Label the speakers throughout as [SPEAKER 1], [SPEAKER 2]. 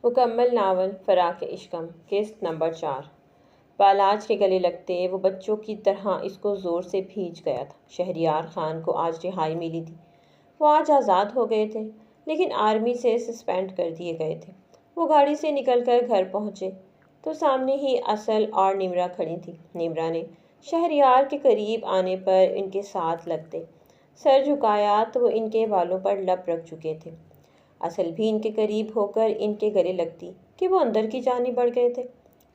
[SPEAKER 1] مکمل ناول فراق عشقم قسط نمبر 4۔ بالاج کے گلے لگتے وہ بچوں کی طرح اس کو زور سے بھیج گیا تھا۔ شہریار خان کو آج رہائی ملی تھی۔ وہ آج آزاد ہو گئے تھے، لیکن آرمی سے سسپینڈ کر دیے گئے تھے۔ وہ گاڑی سے نکل کر گھر پہنچے تو سامنے ہی اصل اور نمرا کھڑی تھی۔ نمرا نے شہریار کے قریب آنے پر ان کے ساتھ لگتے سر جھکایا تو وہ ان کے بالوں پر لب رکھ چکے تھے۔ اصل بھی ان کے قریب ہو کر ان کے گلے لگتی کہ وہ اندر کی جانب بڑھ گئے تھے،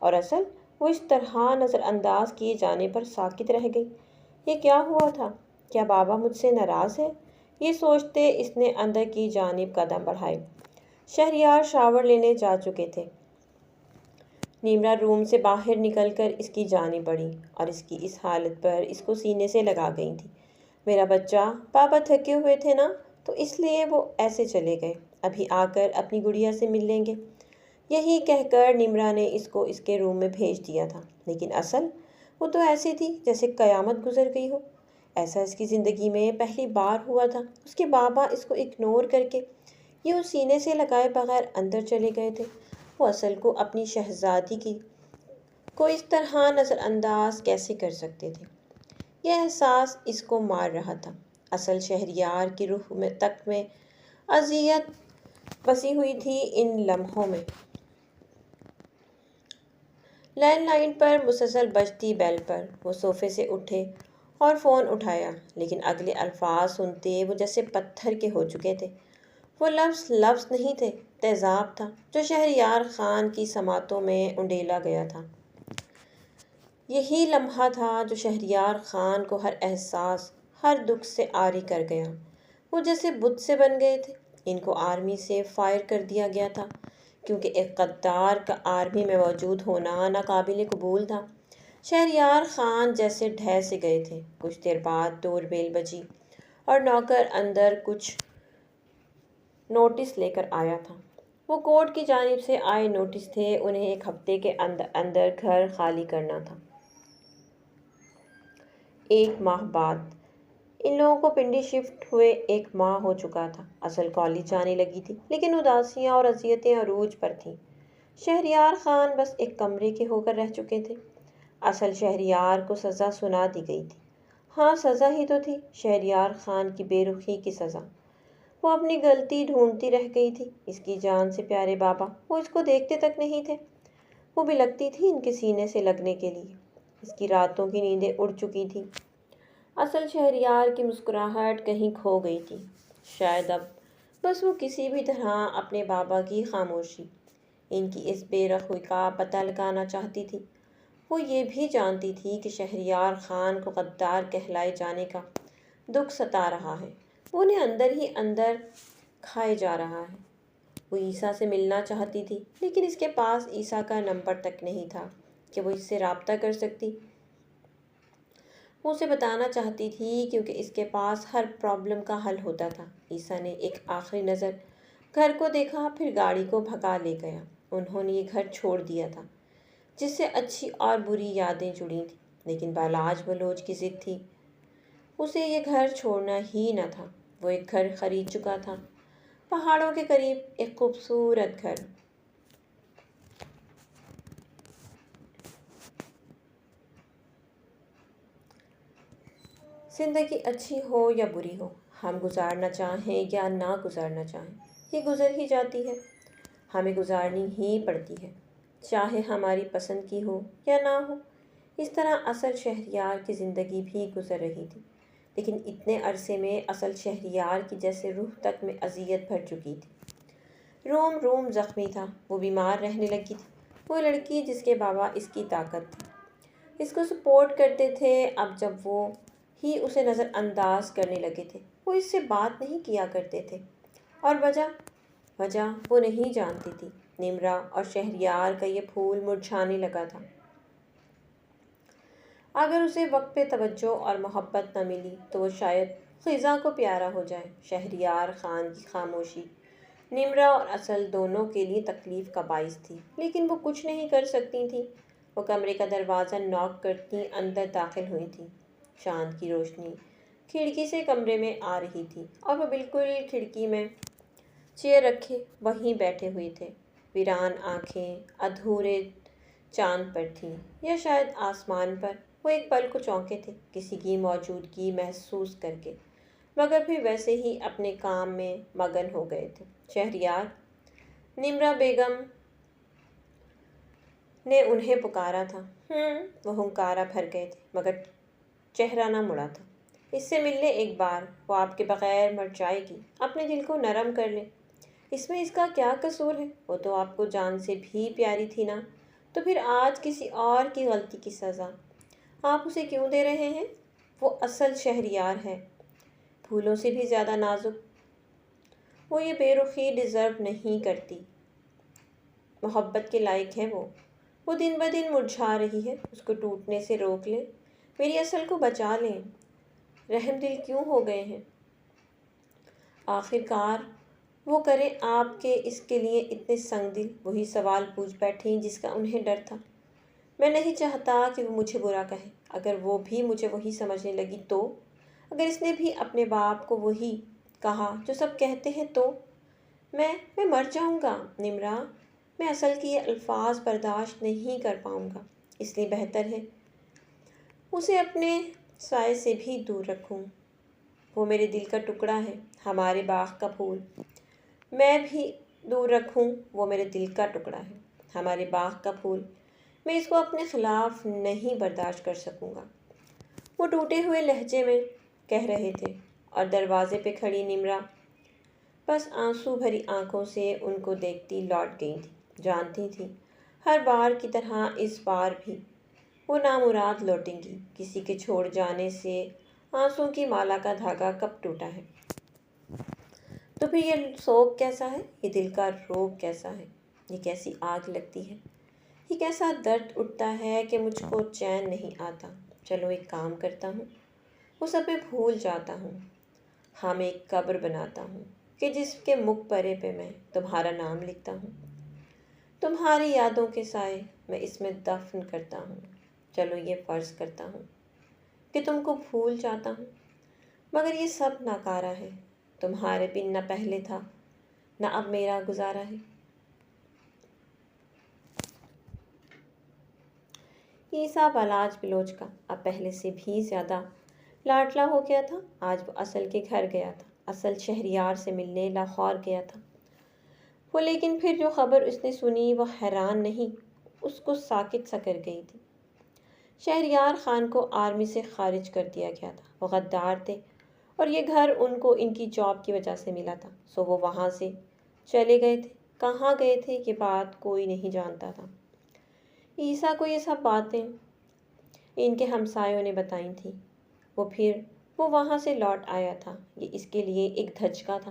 [SPEAKER 1] اور اصل وہ اس طرح نظر انداز کیے جانے پر ساکت رہ گئی۔ یہ کیا ہوا تھا؟ کیا بابا مجھ سے ناراض ہے؟ یہ سوچتے اس نے اندر کی جانب قدم بڑھائے۔ شہریار شاور لینے جا چکے تھے۔ نمرا روم سے باہر نکل کر اس کی جانب بڑھی اور اس کی اس حالت پر اس کو سینے سے لگا گئی تھی۔ میرا بچہ، پاپا تھکے ہوئے تھے نا، تو اس لیے وہ ایسے چلے گئے، ابھی آ کر اپنی گڑیا سے مل لیں گے۔ یہی کہہ کر نمرا نے اس کو اس کے روم میں بھیج دیا تھا، لیکن اصل وہ تو ایسی تھی جیسے قیامت گزر گئی ہو۔ ایسا اس کی زندگی میں پہلی بار ہوا تھا۔ اس کے بابا اس کو اگنور کر کے یوں سینے سے لگائے بغیر اندر چلے گئے تھے۔ وہ اصل کو اپنی شہزادی کو اس طرح نظر انداز کیسے کر سکتے تھے؟ یہ احساس اس کو مار رہا تھا۔ اصل شہریار کی روح تک میں اذیت بسی ہوئی تھی ان لمحوں میں۔ لینڈ لائن پر مسلسل بجتی بیل پر وہ صوفے سے اٹھے اور فون اٹھایا، لیکن اگلے الفاظ سنتے وہ جیسے پتھر کے ہو چکے تھے۔ وہ لفظ نہیں تھے، تیزاب تھا جو شہریار خان کی سماعتوں میں انڈیلا گیا تھا۔ یہی لمحہ تھا جو شہریار خان کو ہر احساس، ہر دکھ سے عاری کر گیا۔ وہ جیسے بت سے بن گئے تھے۔ ان کو آرمی سے فائر کر دیا گیا تھا، کیونکہ ایک غدار کا آرمی میں موجود ہونا ناقابل قبول تھا۔ شہریار خان جیسے ڈھہ سے گئے تھے۔ کچھ دیر بعد ڈور بیل بجی اور نوکر اندر کچھ نوٹس لے کر آیا تھا۔ وہ کورٹ کی جانب سے آئے نوٹس تھے۔ انہیں ایک ہفتے کے اندر گھر خالی کرنا تھا۔ 1 ماہ بعد۔ ان لوگوں کو پنڈی شفٹ ہوئے 1 ماہ ہو چکا تھا۔ اصل کالج جانے لگی تھی، لیکن اداسیاں اور اذیتیں عروج پر تھیں۔ شہریار خان بس ایک کمرے کے ہو کر رہ چکے تھے۔ اصل شہریار کو سزا سنا دی گئی تھی۔ ہاں، سزا ہی تو تھی، شہریار خان کی بے رخی کی سزا۔ وہ اپنی غلطی ڈھونڈتی رہ گئی تھی۔ اس کی جان سے پیارے بابا، وہ اس کو دیکھتے تک نہیں تھے۔ وہ بلکتی تھی ان کے سینے سے لگنے کے لیے۔ اس کی راتوں کی نیندیں اڑ چکی تھیں۔ اصل شہریار کی مسکراہٹ کہیں کھو گئی تھی۔ شاید اب بس وہ کسی بھی طرح اپنے بابا کی خاموشی، ان کی اس بے رخی کا پتہ لگانا چاہتی تھی۔ وہ یہ بھی جانتی تھی کہ شہریار خان کو غدار کہلائے جانے کا دکھ ستا رہا ہے۔ وہ انہیں اندر ہی اندر کھائے جا رہا ہے۔ وہ عیسیٰ سے ملنا چاہتی تھی، لیکن اس کے پاس عیسیٰ کا نمبر تک نہیں تھا کہ وہ اس سے رابطہ کر سکتی۔ وہ اسے بتانا چاہتی تھی، کیونکہ اس کے پاس ہر پرابلم کا حل ہوتا تھا۔ عیسیٰ نے ایک آخری نظر گھر کو دیکھا، پھر گاڑی کو بھگا لے گیا۔ انہوں نے یہ گھر چھوڑ دیا تھا، جس سے اچھی اور بری یادیں جڑی تھیں، لیکن بالاج بلوچ کی ضد تھی۔ اسے یہ گھر چھوڑنا ہی نہ تھا۔ وہ ایک گھر خرید چکا تھا، پہاڑوں کے قریب ایک خوبصورت گھر۔ زندگی اچھی ہو یا بری ہو، ہم گزارنا چاہیں یا نہ گزارنا چاہیں، یہ گزر ہی جاتی ہے۔ ہمیں گزارنی ہی پڑتی ہے، چاہے ہماری پسند کی ہو یا نہ ہو۔ اس طرح اصل شہریار کی زندگی بھی گزر رہی تھی، لیکن اتنے عرصے میں اصل شہریار کی جیسے روح تک میں اذیت بھر چکی تھی۔ روم زخمی تھا۔ وہ بیمار رہنے لگی تھی۔ وہ لڑکی جس کے بابا اس کی طاقت تھے، اس کو سپورٹ کرتے تھے، اب جب وہ ہی اسے نظر انداز کرنے لگے تھے، وہ اس سے بات نہیں کیا کرتے تھے، اور وجہ وہ نہیں جانتی تھی۔ نمرا اور شہریار کا یہ پھول مرجھانے لگا تھا۔ اگر اسے وقت پہ توجہ اور محبت نہ ملی تو وہ شاید خزاں کو پیارا ہو جائے۔ شہریار خان کی خاموشی نمرا اور اصل دونوں کے لیے تکلیف کا باعث تھی، لیکن وہ کچھ نہیں کر سکتی تھیں۔ وہ کمرے کا دروازہ ناک کرتی اندر داخل ہوئی تھیں۔ چاند کی روشنی کھڑکی سے کمرے میں آ رہی تھی، اور وہ بالکل کھڑکی میں چیئر رکھے وہیں بیٹھے ہوئے تھے۔ ویران آنکھیں ادھورے چاند پر تھیں یا شاید آسمان پر۔ وہ ایک پل کو چونکے تھے کسی کی موجودگی محسوس کر کے، مگر پھر ویسے ہی اپنے کام میں مگن ہو گئے تھے۔ شہریار، نمرا بیگم نے انہیں پکارا تھا۔ وہ ہنکارا بھر گئے تھے مگر چہرہ نہ مڑا تھا۔ اس سے مل لیں ایک بار، وہ آپ کے بغیر مر جائے گی۔ اپنے دل کو نرم کر لیں۔ اس میں اس کا کیا قصور ہے؟ وہ تو آپ کو جان سے بھی پیاری تھی نا، تو پھر آج کسی اور کی غلطی کی سزا آپ اسے کیوں دے رہے ہیں؟ وہ اصل شہریار ہے، پھولوں سے بھی زیادہ نازک۔ وہ یہ بے رخی ڈیزرو نہیں کرتی۔ محبت کے لائق ہے وہ دن بدن مرجھا رہی ہے، اس کو ٹوٹنے سے روک لیں، میری اصل کو بچا لیں۔ رحم دل کیوں ہو گئے ہیں؟ آخر کار وہ کریں آپ کے اس کے لیے اتنے سنگ دل؟ وہی سوال پوچھ بیٹھیں جس کا انہیں ڈر تھا۔ میں نہیں چاہتا کہ وہ مجھے برا کہے۔ اگر وہ بھی مجھے وہی سمجھنے لگی تو؟ اگر اس نے بھی اپنے باپ کو وہی کہا جو سب کہتے ہیں تو؟ میں مر جاؤں گا نمرا، میں اصل کی یہ الفاظ برداشت نہیں کر پاؤں گا، اس لیے بہتر ہے اسے اپنے سائے سے بھی دور رکھوں۔ وہ میرے دل کا ٹکڑا ہے، ہمارے باغ کا پھول۔ میں بھی دور رکھوں، وہ میرے دل کا ٹکڑا ہے، ہمارے باغ کا پھول۔ میں اس کو اپنے خلاف نہیں برداشت کر سکوں گا، وہ ٹوٹے ہوئے لہجے میں کہہ رہے تھے، اور دروازے پہ کھڑی نمرا بس آنسو بھری آنکھوں سے ان کو دیکھتی لوٹ گئی تھی۔ جانتی تھی ہر بار کی طرح اس بار بھی وہ نامراد لوٹیں گی۔ کسی کے چھوڑ جانے سے آنسوں کی مالا کا دھاگا کب ٹوٹا ہے؟ تو پھر یہ سوگ کیسا ہے؟ یہ دل کا روگ کیسا ہے؟ یہ کیسی آگ لگتی ہے؟ یہ کیسا درد اٹھتا ہے کہ مجھ کو چین نہیں آتا؟ چلو ایک کام کرتا ہوں، وہ سب میں بھول جاتا ہوں۔ ہاں، میں ایک قبر بناتا ہوں کہ جس کے مقبرے پہ میں تمہارا نام لکھتا ہوں، تمہاری یادوں کے سائے میں اس میں دفن کرتا ہوں۔ چلو یہ فرض کرتا ہوں کہ تم کو بھول جاتا ہوں، مگر یہ سب ناکارہ ہے۔ تمہارے بن نہ پہلے تھا نہ اب میرا گزارا ہے۔ عیسیٰ بالاج بلوچ کا اب پہلے سے بھی زیادہ لاڈلا ہو گیا تھا۔ آج وہ اصل کے گھر گیا تھا، اصل شہریار سے ملنے لاہور گیا تھا وہ۔ لیکن پھر جو خبر اس نے سنی وہ حیران نہیں، اس کو ساکت سا کر گئی تھی۔ شہریار خان کو آرمی سے خارج کر دیا گیا تھا، وہ غدار تھے، اور یہ گھر ان کو ان کی جاب کی وجہ سے ملا تھا، سو وہ وہاں سے چلے گئے تھے۔ کہاں گئے تھے یہ بات کوئی نہیں جانتا تھا۔ عیسیٰ کو یہ سب باتیں ان کے ہمسایوں نے بتائی تھیں، پھر وہ وہاں سے لوٹ آیا تھا۔ یہ اس کے لیے ایک دھچکا تھا۔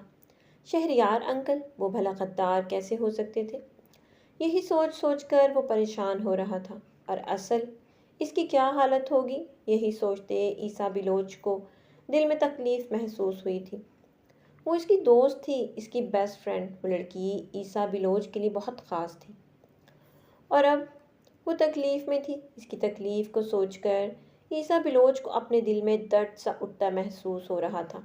[SPEAKER 1] شہریار انکل، وہ بھلا غدار کیسے ہو سکتے تھے؟ یہی سوچ سوچ کر وہ پریشان ہو رہا تھا، اور اصل اس کی کیا حالت ہوگی یہی سوچتے عیسیٰ بلوچ کو دل میں تکلیف محسوس ہوئی تھی۔ وہ اس کی دوست تھی، اس کی بیسٹ فرینڈ۔ وہ لڑکی عیسیٰ بلوچ کے لیے بہت خاص تھی، اور اب وہ تکلیف میں تھی۔ اس کی تکلیف کو سوچ کر عیسیٰ بلوچ کو اپنے دل میں درد سا اٹھتا محسوس ہو رہا تھا۔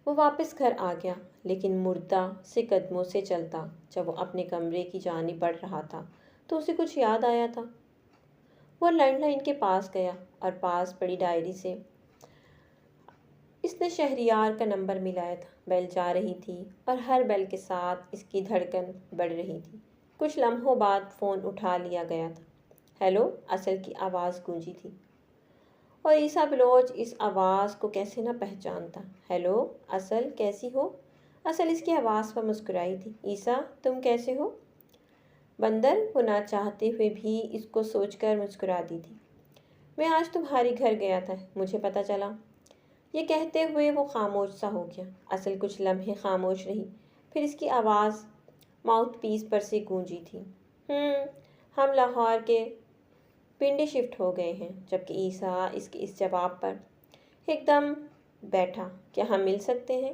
[SPEAKER 1] وہ واپس گھر آ گیا، لیکن مردہ سے قدموں سے چلتا۔ جب وہ اپنے کمرے کی جانب بڑھ رہا تھا تو اسے کچھ یاد آیا تھا۔ وہ لینڈ لائن کے پاس گیا اور پاس پڑی ڈائری سے اس نے شہریار کا نمبر ملایا تھا۔ بیل جا رہی تھی اور ہر بیل کے ساتھ اس کی دھڑکن بڑھ رہی تھی۔ کچھ لمحوں بعد فون اٹھا لیا گیا تھا۔ ہیلو، اصل کی آواز گونجی تھی، اور عیسیٰ بلوچ اس آواز کو کیسے نہ پہچانتا۔ ہیلو اصل، کیسی ہو؟ اصل اس کی آواز پر مسکرائی تھی۔ عیسیٰ، تم کیسے ہو؟ بندر، وہ نہ چاہتے ہوئے بھی اس کو سوچ کر مسکرا دی تھی۔ میں آج تمہارے گھر گیا تھا، مجھے پتہ چلا۔ یہ کہتے ہوئے وہ خاموش سا ہو گیا۔ اصل کچھ لمحے خاموش رہی، پھر اس کی آواز ماؤتھ پیس پر سے گونجی تھی۔ ہم لاہور کے پنڈی شفٹ ہو گئے ہیں۔ جبکہ عیسیٰ اس کے اس جواب پر ایک دم بیٹھا۔ کیا ہم مل سکتے ہیں؟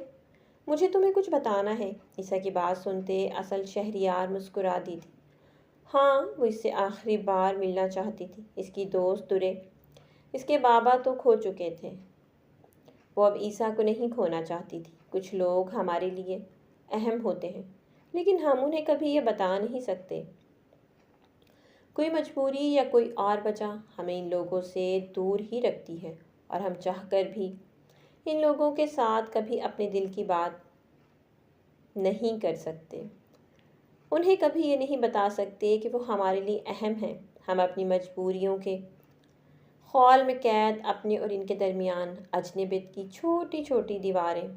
[SPEAKER 1] مجھے تمہیں کچھ بتانا ہے۔ عیسیٰ کی بات سنتے اصل شہریار مسکرا دی تھی۔ ہاں، وہ اس سے آخری بار ملنا چاہتی تھی۔ اس کی دوست درے، اس کے بابا تو کھو چکے تھے، وہ اب عیسیٰ کو نہیں کھونا چاہتی تھی۔ کچھ لوگ ہمارے لیے اہم ہوتے ہیں، لیکن ہم انہیں کبھی یہ بتا نہیں سکتے۔ کوئی مجبوری یا کوئی اور وجہ ہمیں ان لوگوں سے دور ہی رکھتی ہے، اور ہم چاہ کر بھی ان لوگوں کے ساتھ کبھی اپنے دل کی بات نہیں کر سکتے۔ انہیں کبھی یہ نہیں بتا سکتے کہ وہ ہمارے لیے اہم ہیں۔ ہم اپنی مجبوریوں کے خول میں قید، اپنے اور ان کے درمیان اجنبیت کی چھوٹی چھوٹی دیواریں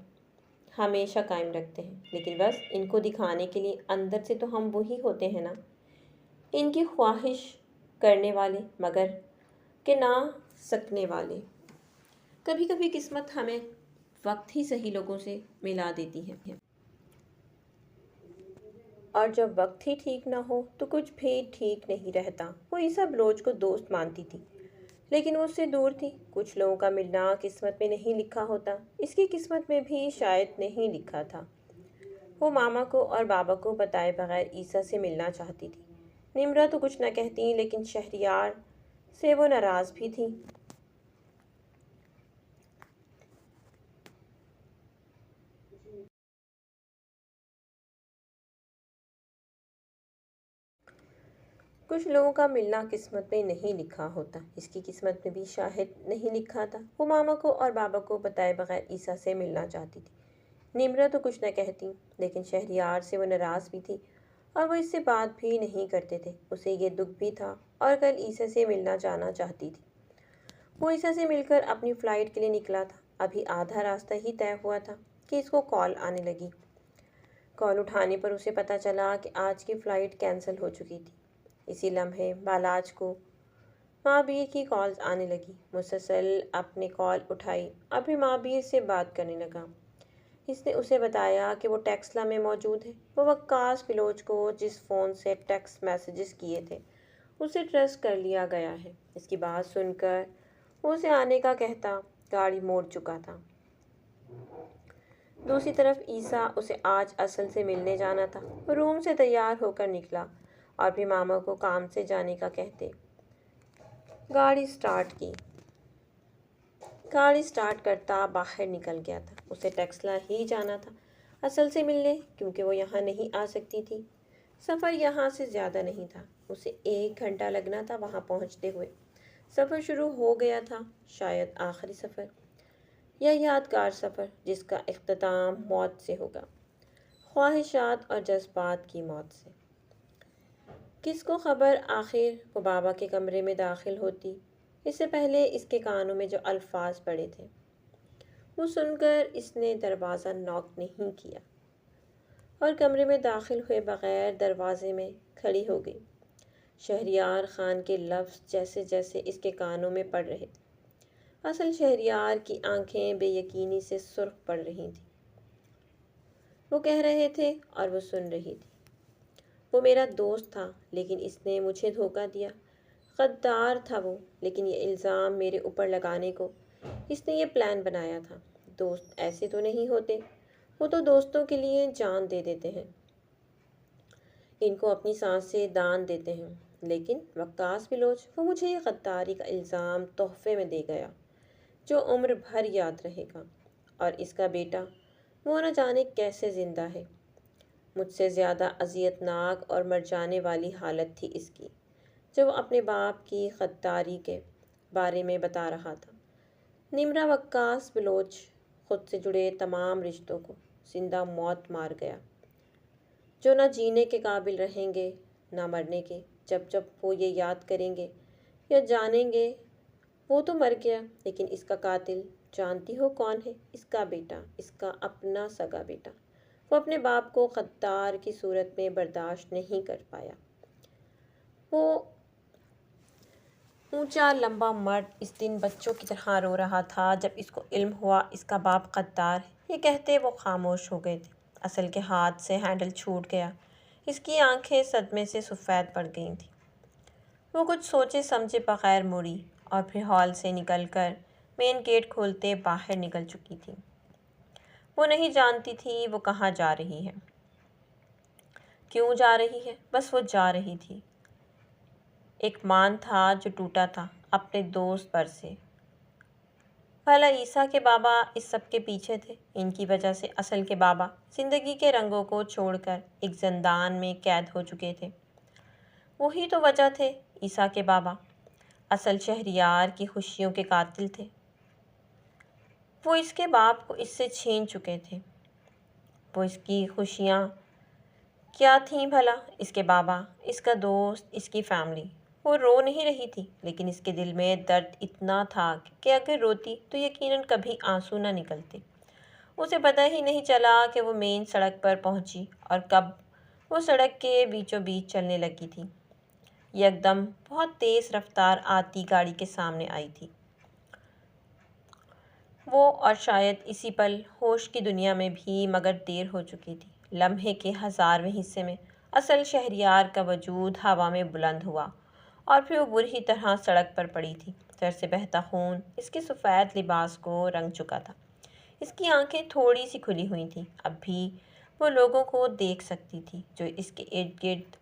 [SPEAKER 1] ہمیشہ قائم رکھتے ہیں، لیکن بس ان کو دکھانے کے لیے اندر سے تو ہم وہی ہوتے ہیں نا، ان کی خواہش کرنے والے مگر کہ نہ سکنے والے۔ کبھی کبھی قسمت ہمیں وقت ہی صحیح لوگوں سے ملا دیتی ہے، اور جب وقت ہی ٹھیک نہ ہو تو کچھ بھی ٹھیک نہیں رہتا۔ وہ عیسیٰ بلوچ کو دوست مانتی تھی، لیکن وہ اس سے دور تھی۔ کچھ لوگوں کا ملنا قسمت میں نہیں لکھا ہوتا، اس کی قسمت میں بھی شاید نہیں لکھا تھا۔ وہ ماما کو اور بابا کو بتائے بغیر عیسیٰ سے ملنا چاہتی تھی۔ نمرہ تو کچھ نہ کہتی، لیکن شہریار سے وہ ناراض بھی تھی۔ کچھ لوگوں کا ملنا قسمت میں نہیں لکھا ہوتا، اس کی قسمت میں بھی شاید نہیں لکھا تھا۔ وہ ماما کو اور بابا کو بتائے بغیر عیسیٰ سے ملنا چاہتی تھی۔ نمرہ تو کچھ نہ کہتی، لیکن شہریار سے وہ ناراض بھی تھی، اور وہ اس سے بات بھی نہیں کرتے تھے۔ اسے یہ دکھ بھی تھا، اور کل عیسیٰ سے ملنا جانا چاہتی تھی۔ وہ عیسیٰ سے مل کر اپنی فلائٹ کے لیے نکلا تھا۔ ابھی آدھا راستہ ہی طے ہوا تھا کہ اس کو کال آنے لگی۔ کال اٹھانے پر اسے پتہ چلا کہ آج کی فلائٹ کینسل ہو چکی تھی۔ اسی لمحے بالاج کو مابیر کی کالز آنے لگی۔ مسلسل اپنے کال اٹھائی اور پھر مابیر سے بات کرنے لگا۔ اس نے اسے بتایا کہ وہ ٹیکسلا میں موجود ہے۔ وہ وقاص بلوچ کو جس فون سے ٹیکسٹ میسیجز کیے تھے اسے ٹریس کر لیا گیا ہے۔ اس کی بات سن کر وہ اسے آنے کا کہتا گاڑی موڑ چکا تھا۔ دوسری طرف عیسیٰ اسے آج اصل سے ملنے جانا تھا۔ وہ روم سے تیار ہو کر نکلا اور پھر ماما کو کام سے جانے کا کہتے گاڑی سٹارٹ کی۔ گاڑی سٹارٹ کرتا باہر نکل گیا تھا۔ اسے ٹیکسلا ہی جانا تھا اصل سے ملنے، کیونکہ وہ یہاں نہیں آ سکتی تھی۔ سفر یہاں سے زیادہ نہیں تھا، اسے 1 گھنٹہ لگنا تھا وہاں پہنچتے ہوئے۔ سفر شروع ہو گیا تھا، شاید آخری سفر یا یادگار سفر جس کا اختتام موت سے ہوگا، خواہشات اور جذبات کی موت سے۔ کس کو خبر آخر وہ بابا کے کمرے میں داخل ہوتی اس سے پہلے اس کے کانوں میں جو الفاظ پڑے تھے وہ سن کر اس نے دروازہ نوک نہیں کیا اور کمرے میں داخل ہوئے بغیر دروازے میں کھڑی ہو گئی۔ شہریار خان کے لفظ جیسے جیسے اس کے کانوں میں پڑ رہے تھے، اصل شہریار کی آنکھیں بے یقینی سے سرخ پڑ رہی تھیں۔ وہ کہہ رہے تھے اور وہ سن رہی تھی، وہ میرا دوست تھا لیکن اس نے مجھے دھوکہ دیا۔ غدار تھا وہ، لیکن یہ الزام میرے اوپر لگانے کو اس نے یہ پلان بنایا تھا۔ دوست ایسے تو نہیں ہوتے، وہ تو دوستوں کے لیے جان دے دیتے ہیں، ان کو اپنی سانسیں دان دیتے ہیں، لیکن وقاص بلوچ، وہ مجھے یہ غداری کا الزام تحفے میں دے گیا جو عمر بھر یاد رہے گا۔ اور اس کا بیٹا، وہ نہ جانے کیسے زندہ ہے۔ مجھ سے زیادہ اذیت ناک اور مر جانے والی حالت تھی اس کی جب وہ اپنے باپ کی غداری کے بارے میں بتا رہا تھا۔ نمرہ وقاص بلوچ خود سے جڑے تمام رشتوں کو زندہ موت مار گیا، جو نہ جینے کے قابل رہیں گے نہ مرنے کے۔ جب جب وہ یہ یاد کریں گے یا جانیں گے وہ تو مر گیا، لیکن اس کا قاتل جانتی ہو کون ہے؟ اس کا بیٹا، اس کا اپنا سگا بیٹا۔ وہ اپنے باپ کو غدار کی صورت میں برداشت نہیں کر پایا۔ وہ اونچا لمبا مرد اس دن بچوں کی طرح رو رہا تھا جب اس کو علم ہوا اس کا باپ غدار ہے۔ یہ کہتے وہ خاموش ہو گئے تھے۔ اصل کے ہاتھ سے ہینڈل چھوٹ گیا، اس کی آنکھیں صدمے سے سفید پڑ گئی تھیں۔ وہ کچھ سوچے سمجھے بغیر مڑی اور پھر ہال سے نکل کر مین گیٹ کھولتے باہر نکل چکی تھی۔ وہ نہیں جانتی تھی وہ کہاں جا رہی ہے، کیوں جا رہی ہے، بس وہ جا رہی تھی۔ ایک مان تھا جو ٹوٹا تھا اپنے دوست پر سے، بھلا عیسیٰ کے بابا اس سب کے پیچھے تھے؟ ان کی وجہ سے اصل کے بابا زندگی کے رنگوں کو چھوڑ کر ایک زندان میں قید ہو چکے تھے۔ وہی تو وجہ تھے عیسیٰ کے بابا اصل شہریار کی خوشیوں کے قاتل تھے۔ وہ اس کے باپ کو اس سے چھین چکے تھے۔ وہ اس کی خوشیاں کیا تھیں بھلا؟ اس کے بابا، اس کا دوست، اس کی فیملی۔ وہ رو نہیں رہی تھی، لیکن اس کے دل میں درد اتنا تھا کہ اگر روتی تو یقیناً کبھی آنسو نہ نکلتے۔ اسے پتہ ہی نہیں چلا کہ وہ مین سڑک پر پہنچی اور کب وہ سڑک کے بیچوں بیچ چلنے لگی تھی۔ یکدم بہت تیز رفتار آتی گاڑی کے سامنے آئی تھی۔ وہ اور شاید اسی پل ہوش کی دنیا میں بھی، مگر دیر ہو چکی تھی۔ لمحے کے 1000ویں حصے میں اصل شہریار کا وجود ہوا میں بلند ہوا اور پھر وہ بری طرح سڑک پر پڑی تھی۔ سر سے بہتا خون اس کے سفید لباس کو رنگ چکا تھا۔ اس کی آنکھیں تھوڑی سی کھلی ہوئی تھیں۔ اب بھی وہ لوگوں کو دیکھ سکتی تھی جو اس کے ارد گرد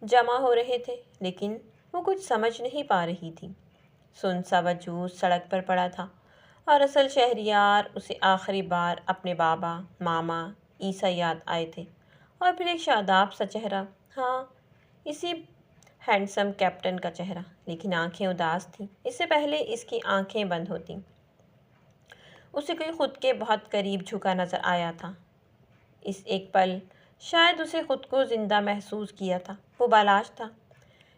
[SPEAKER 1] جمع ہو رہے تھے، لیکن وہ کچھ سمجھ نہیں پا رہی تھی۔ سن سا وجود سڑک پر پڑا تھا اور اصل شہریار اسے آخری بار اپنے بابا، ماما، عیسیٰ یاد آئے تھے، اور پھر ایک شاداب سا چہرہ، ہاں اسی ہینڈسم کیپٹن کا چہرہ، لیکن آنکھیں اداس تھیں۔ اس سے پہلے اس کی آنکھیں بند ہوتیں، اسے کوئی خود کے بہت قریب جھکا نظر آیا تھا۔ اس ایک پل شاید اسے خود کو زندہ محسوس کیا تھا۔ وہ بالاش تھا،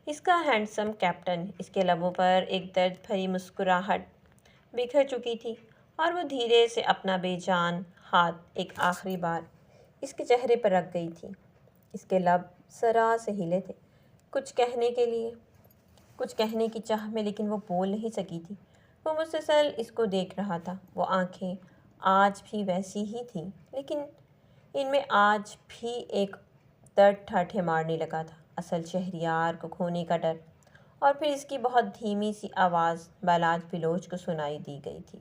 [SPEAKER 1] اس کا ہینڈسم کیپٹن۔ اس کے لبوں پر ایک درد بھری مسکراہٹ بکھر چکی تھی اور وہ دھیرے سے اپنا بے جان ہاتھ ایک آخری بار اس کے چہرے پر رکھ گئی تھی۔ اس کے لب ذرا سے ہلے تھے کچھ کہنے کے لیے، کچھ کہنے کی چاہ میں، لیکن وہ بول نہیں سکی تھی۔ وہ مسلسل اس کو دیکھ رہا تھا۔ وہ آنکھیں آج بھی ویسی ہی تھیں، لیکن ان میں آج بھی ایک درد ٹھاٹھے مارنے لگا تھا، اصل شہریار کو کھونے کا ڈر۔ اور پھر اس کی بہت دھیمی سی آواز بالاج بلوچ کو سنائی دی گئی تھی،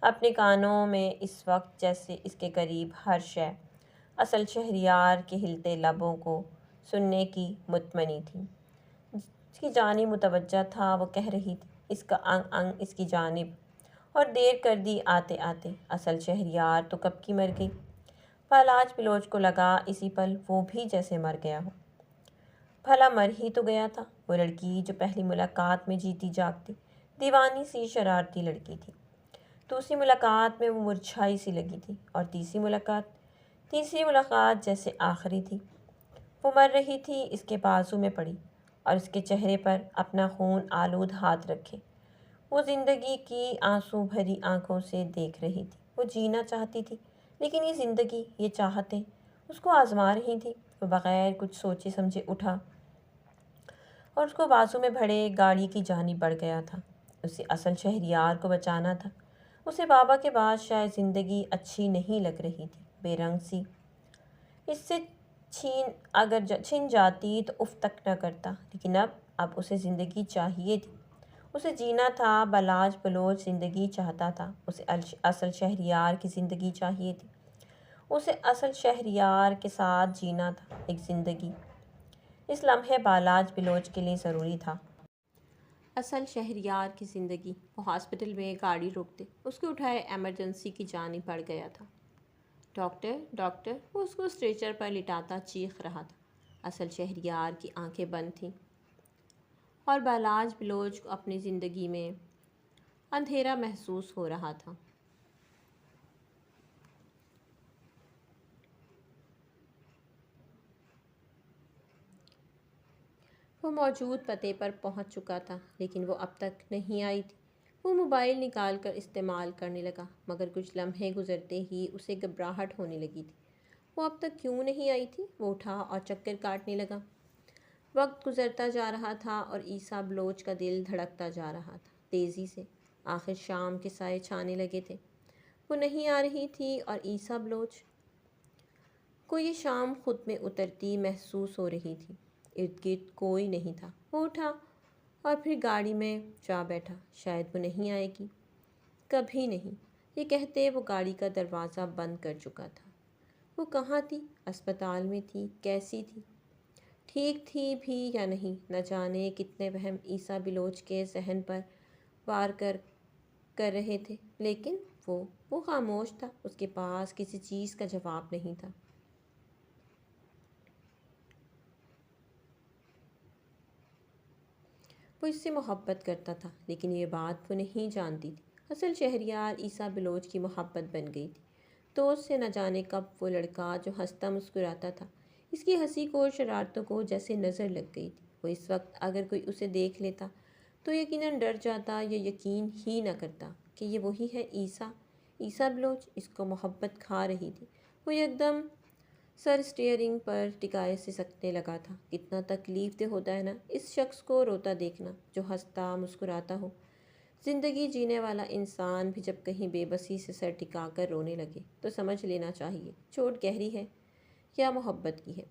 [SPEAKER 1] اپنے کانوں میں اس وقت جیسے اس کے قریب ہر شے اصل شہریار کے ہلتے لبوں کو سننے کی متمنی تھی۔ اس کی جانب متوجہ تھا، وہ کہہ رہی تھی، اس کا انگ انگ اس کی جانب، اور دیر کر دی آتے آتے۔ اصل شہریار تو کب کی مر گئی۔ بالاج بلوچ کو لگا اسی پل وہ بھی جیسے مر گیا ہو۔ بھلا مر ہی تو گیا تھا۔ وہ لڑکی جو پہلی ملاقات میں جیتی جاگتی دیوانی سی شرارتی لڑکی تھی، دوسری ملاقات میں وہ مرجھائی سی لگی تھی، اور تیسری ملاقات جیسے آخری تھی۔ وہ مر رہی تھی، اس کے بازو میں پڑی اور اس کے چہرے پر اپنا خون آلود ہاتھ رکھے وہ زندگی کی آنسو بھری آنکھوں سے دیکھ رہی تھی۔ وہ جینا چاہتی تھی، لیکن یہ زندگی، یہ چاہتیں اس کو آزما رہی تھی۔ وہ بغیر کچھ سوچے سمجھے اٹھا اور اس کو بازو میں بھرے گاڑی کی جانب بڑھ گیا تھا۔ اسے اصل شہریار کو بچانا تھا۔ اسے بابا کے بعد شاید زندگی اچھی نہیں لگ رہی تھی، بے رنگ سی۔ اس سے چھن جاتی تو اف تک نہ کرتا، لیکن اب اسے زندگی چاہیے تھی۔ اسے جینا تھا۔ بالاج بلوچ زندگی چاہتا تھا، اسے اصل شہریار کی زندگی چاہیے تھی۔ اسے اصل شہریار کے ساتھ جینا تھا ایک زندگی۔ اس لمحے بالاج بلوچ کے لیے ضروری تھا اصل شہریار کی زندگی۔ وہ ہاسپٹل میں گاڑی روکتے اس کو اٹھائے ایمرجنسی کی جانب بڑھ گیا تھا۔ ڈاکٹر ڈاکٹر، وہ اس کو اسٹریچر پر لٹاتا چیخ رہا تھا۔ اصل شہریار کی آنکھیں بند تھیں اور بالاج بلوچ کو اپنی زندگی میں اندھیرا محسوس ہو رہا تھا۔ وہ موجود پتے پر پہنچ چکا تھا، لیکن وہ اب تک نہیں آئی تھی۔ وہ موبائل نکال کر استعمال کرنے لگا، مگر کچھ لمحے گزرتے ہی اسے گھبراہٹ ہونے لگی تھی۔ وہ اب تک کیوں نہیں آئی تھی؟ وہ اٹھا اور چکر کاٹنے لگا۔ وقت گزرتا جا رہا تھا اور عیسیٰ بلوچ کا دل دھڑکتا جا رہا تھا تیزی سے۔ آخر شام کے سائے چھانے لگے تھے۔ وہ نہیں آ رہی تھی اور عیسیٰ بلوچ کو یہ شام خود میں اترتی محسوس ہو رہی تھی۔ ارد گرد کوئی نہیں تھا۔ وہ اٹھا اور پھر گاڑی میں جا بیٹھا۔ شاید وہ نہیں آئے گی، کبھی نہیں، یہ کہتے وہ گاڑی کا دروازہ بند کر چکا تھا۔ وہ کہاں تھی؟ اسپتال میں تھی۔ کیسی تھی؟ ٹھیک تھی بھی یا نہیں؟ نہ جانے کتنے وہم عیسیٰ بلوچ کے ذہن پر وار کر رہے تھے، لیکن وہ خاموش تھا، اس کے پاس کسی چیز کا جواب نہیں تھا۔ وہ اس سے محبت کرتا تھا، لیکن یہ بات وہ نہیں جانتی تھی۔ اصل شہریار عیسیٰ بلوچ کی محبت بن گئی تھی۔ دوست سے نہ جانے کب وہ لڑکا جو ہنستا مسکراتا تھا، اس کی ہنسی کو اور شرارتوں کو جیسے نظر لگ گئی تھی۔ وہ اس وقت اگر کوئی اسے دیکھ لیتا تو یقیناً ڈر جاتا یا یقین ہی نہ کرتا کہ یہ وہی ہے عیسیٰ بلوچ۔ اس کو محبت کھا رہی تھی۔ وہ یکدم سر اسٹیئرنگ پر ٹکائے سے سکنے لگا تھا۔ کتنا تکلیف دہ ہوتا ہے نا اس شخص کو روتا دیکھنا جو ہنستا مسکراتا ہو۔ زندگی جینے والا انسان بھی جب کہیں بے بسی سے سر ٹکا کر رونے لگے تو سمجھ لینا چاہیے چوٹ گہری ہے یا محبت کی ہے۔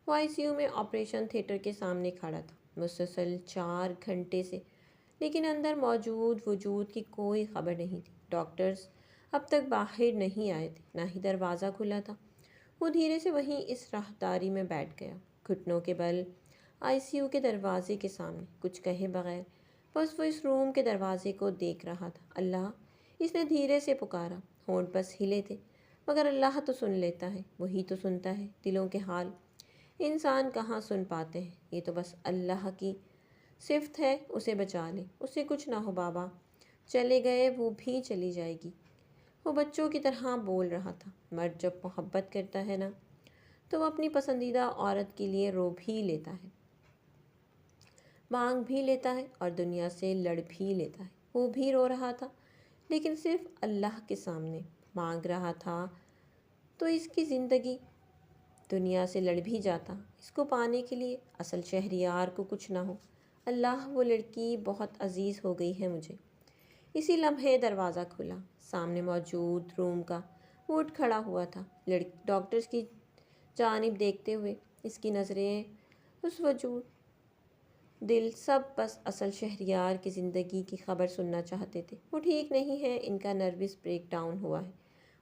[SPEAKER 1] وہ ICU میں آپریشن تھیٹر کے سامنے کھڑا تھا، مسلسل 4 گھنٹے سے، لیکن اندر موجود وجود کی کوئی خبر نہیں تھی۔ ڈاکٹرز اب تک باہر نہیں آئے تھے، نہ ہی دروازہ کھلا تھا۔ وہ دھیرے سے وہیں اس راہداری میں بیٹھ گیا، گھٹنوں کے بل ICU کے دروازے کے سامنے، کچھ کہے بغیر۔ بس وہ اس روم کے دروازے کو دیکھ رہا تھا۔ اللہ، اس نے دھیرے سے پکارا، ہونٹ بس ہلے تھے، مگر اللہ تو سن لیتا ہے، وہی تو سنتا ہے دلوں کے حال۔ انسان کہاں سن پاتے ہیں، یہ تو بس اللہ کی صفت ہے، اسے بچا لے، اسے کچھ نہ ہو بابا، چلے گئے وہ بھی چلی جائے گی۔ وہ بچوں کی طرح بول رہا تھا۔ مرد جب محبت کرتا ہے نا تو وہ اپنی پسندیدہ عورت کے لیے رو بھی لیتا ہے، مانگ بھی لیتا ہے اور دنیا سے لڑ بھی لیتا ہے۔ وہ بھی رو رہا تھا، لیکن صرف اللہ کے سامنے مانگ رہا تھا تو اس کی زندگی دنیا سے لڑ بھی جاتا اس کو پانے کے لیے۔ اصل شہریار کو کچھ نہ ہو، اللہ وہ لڑکی بہت عزیز ہو گئی ہے مجھے۔ اسی لمحے دروازہ کھلا، سامنے موجود روم کا وہ اٹھ کھڑا ہوا تھا، ڈاکٹرز کی جانب دیکھتے ہوئے۔ اس کی نظریں، اس وجود، دل، سب بس اصل شہریار کی زندگی کی خبر سننا چاہتے تھے۔ وہ ٹھیک نہیں ہے، ان کا نروس بریک ڈاؤن ہوا ہے،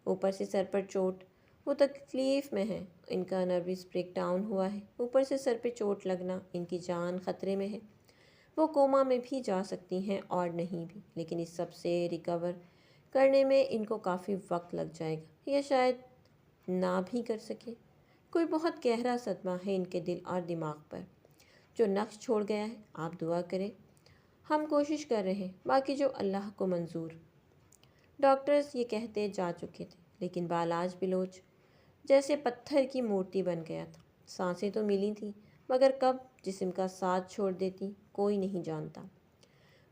[SPEAKER 1] اوپر سے سر پر چوٹ، وہ تکلیف میں ہے، ان کا نروس بریک ڈاؤن ہوا ہے، اوپر سے سر پہ چوٹ لگنا، ان کی جان خطرے میں ہے۔ وہ کوما میں بھی جا سکتی ہیں اور نہیں بھی، لیکن اس سب سے ریکور کرنے میں ان کو کافی وقت لگ جائے گا، یا شاید نہ بھی کر سکے۔ کوئی بہت گہرا صدمہ ہے ان کے دل اور دماغ پر جو نقش چھوڑ گیا ہے۔ آپ دعا کریں، ہم کوشش کر رہے ہیں، باقی جو اللہ کو منظور۔ ڈاکٹرز یہ کہتے جا چکے تھے، لیکن بالاج بلوچ جیسے پتھر کی مورتی بن گیا تھا۔ سانسیں تو ملی تھیں، مگر کب جسم کا ساتھ چھوڑ دیتی کوئی نہیں جانتا۔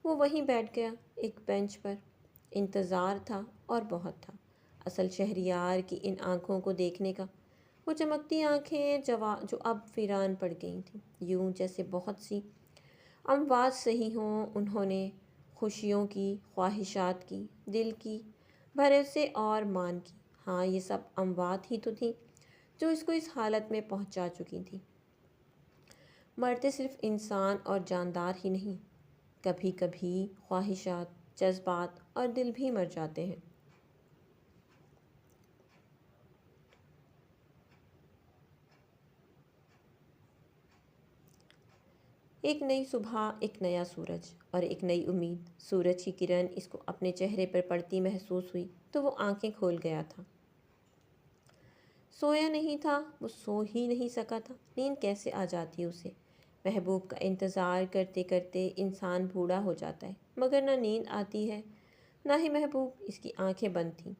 [SPEAKER 1] وہ وہیں بیٹھ گیا، ایک بینچ پر۔ انتظار تھا اور بہت تھا، اصل شہریار کی ان آنکھوں کو دیکھنے کا۔ وہ چمکتی آنکھیں جو اب ویران پڑ گئی تھیں، یوں جیسے بہت سی اموات سہی ہوں انہوں نے، خوشیوں کی، خواہشات کی، دل کی، بھروسے اور مان کی۔ ہاں، یہ سب اموات ہی تو تھیں جو اس کو اس حالت میں پہنچا چکی تھیں۔ مرتے صرف انسان اور جاندار ہی نہیں، کبھی کبھی خواہشات، جذبات اور دل بھی مر جاتے ہیں۔ ایک نئی صبح، ایک نیا سورج اور ایک نئی امید۔ سورج کی کرن اس کو اپنے چہرے پر پڑتی محسوس ہوئی تو وہ آنکھیں کھول گیا تھا۔ سویا نہیں تھا، وہ سو ہی نہیں سکا تھا، نیند کیسے آ جاتی اسے۔ محبوب کا انتظار کرتے کرتے انسان بوڑھا ہو جاتا ہے، مگر نہ نیند آتی ہے نہ ہی محبوب۔ اس کی آنکھیں بند تھیں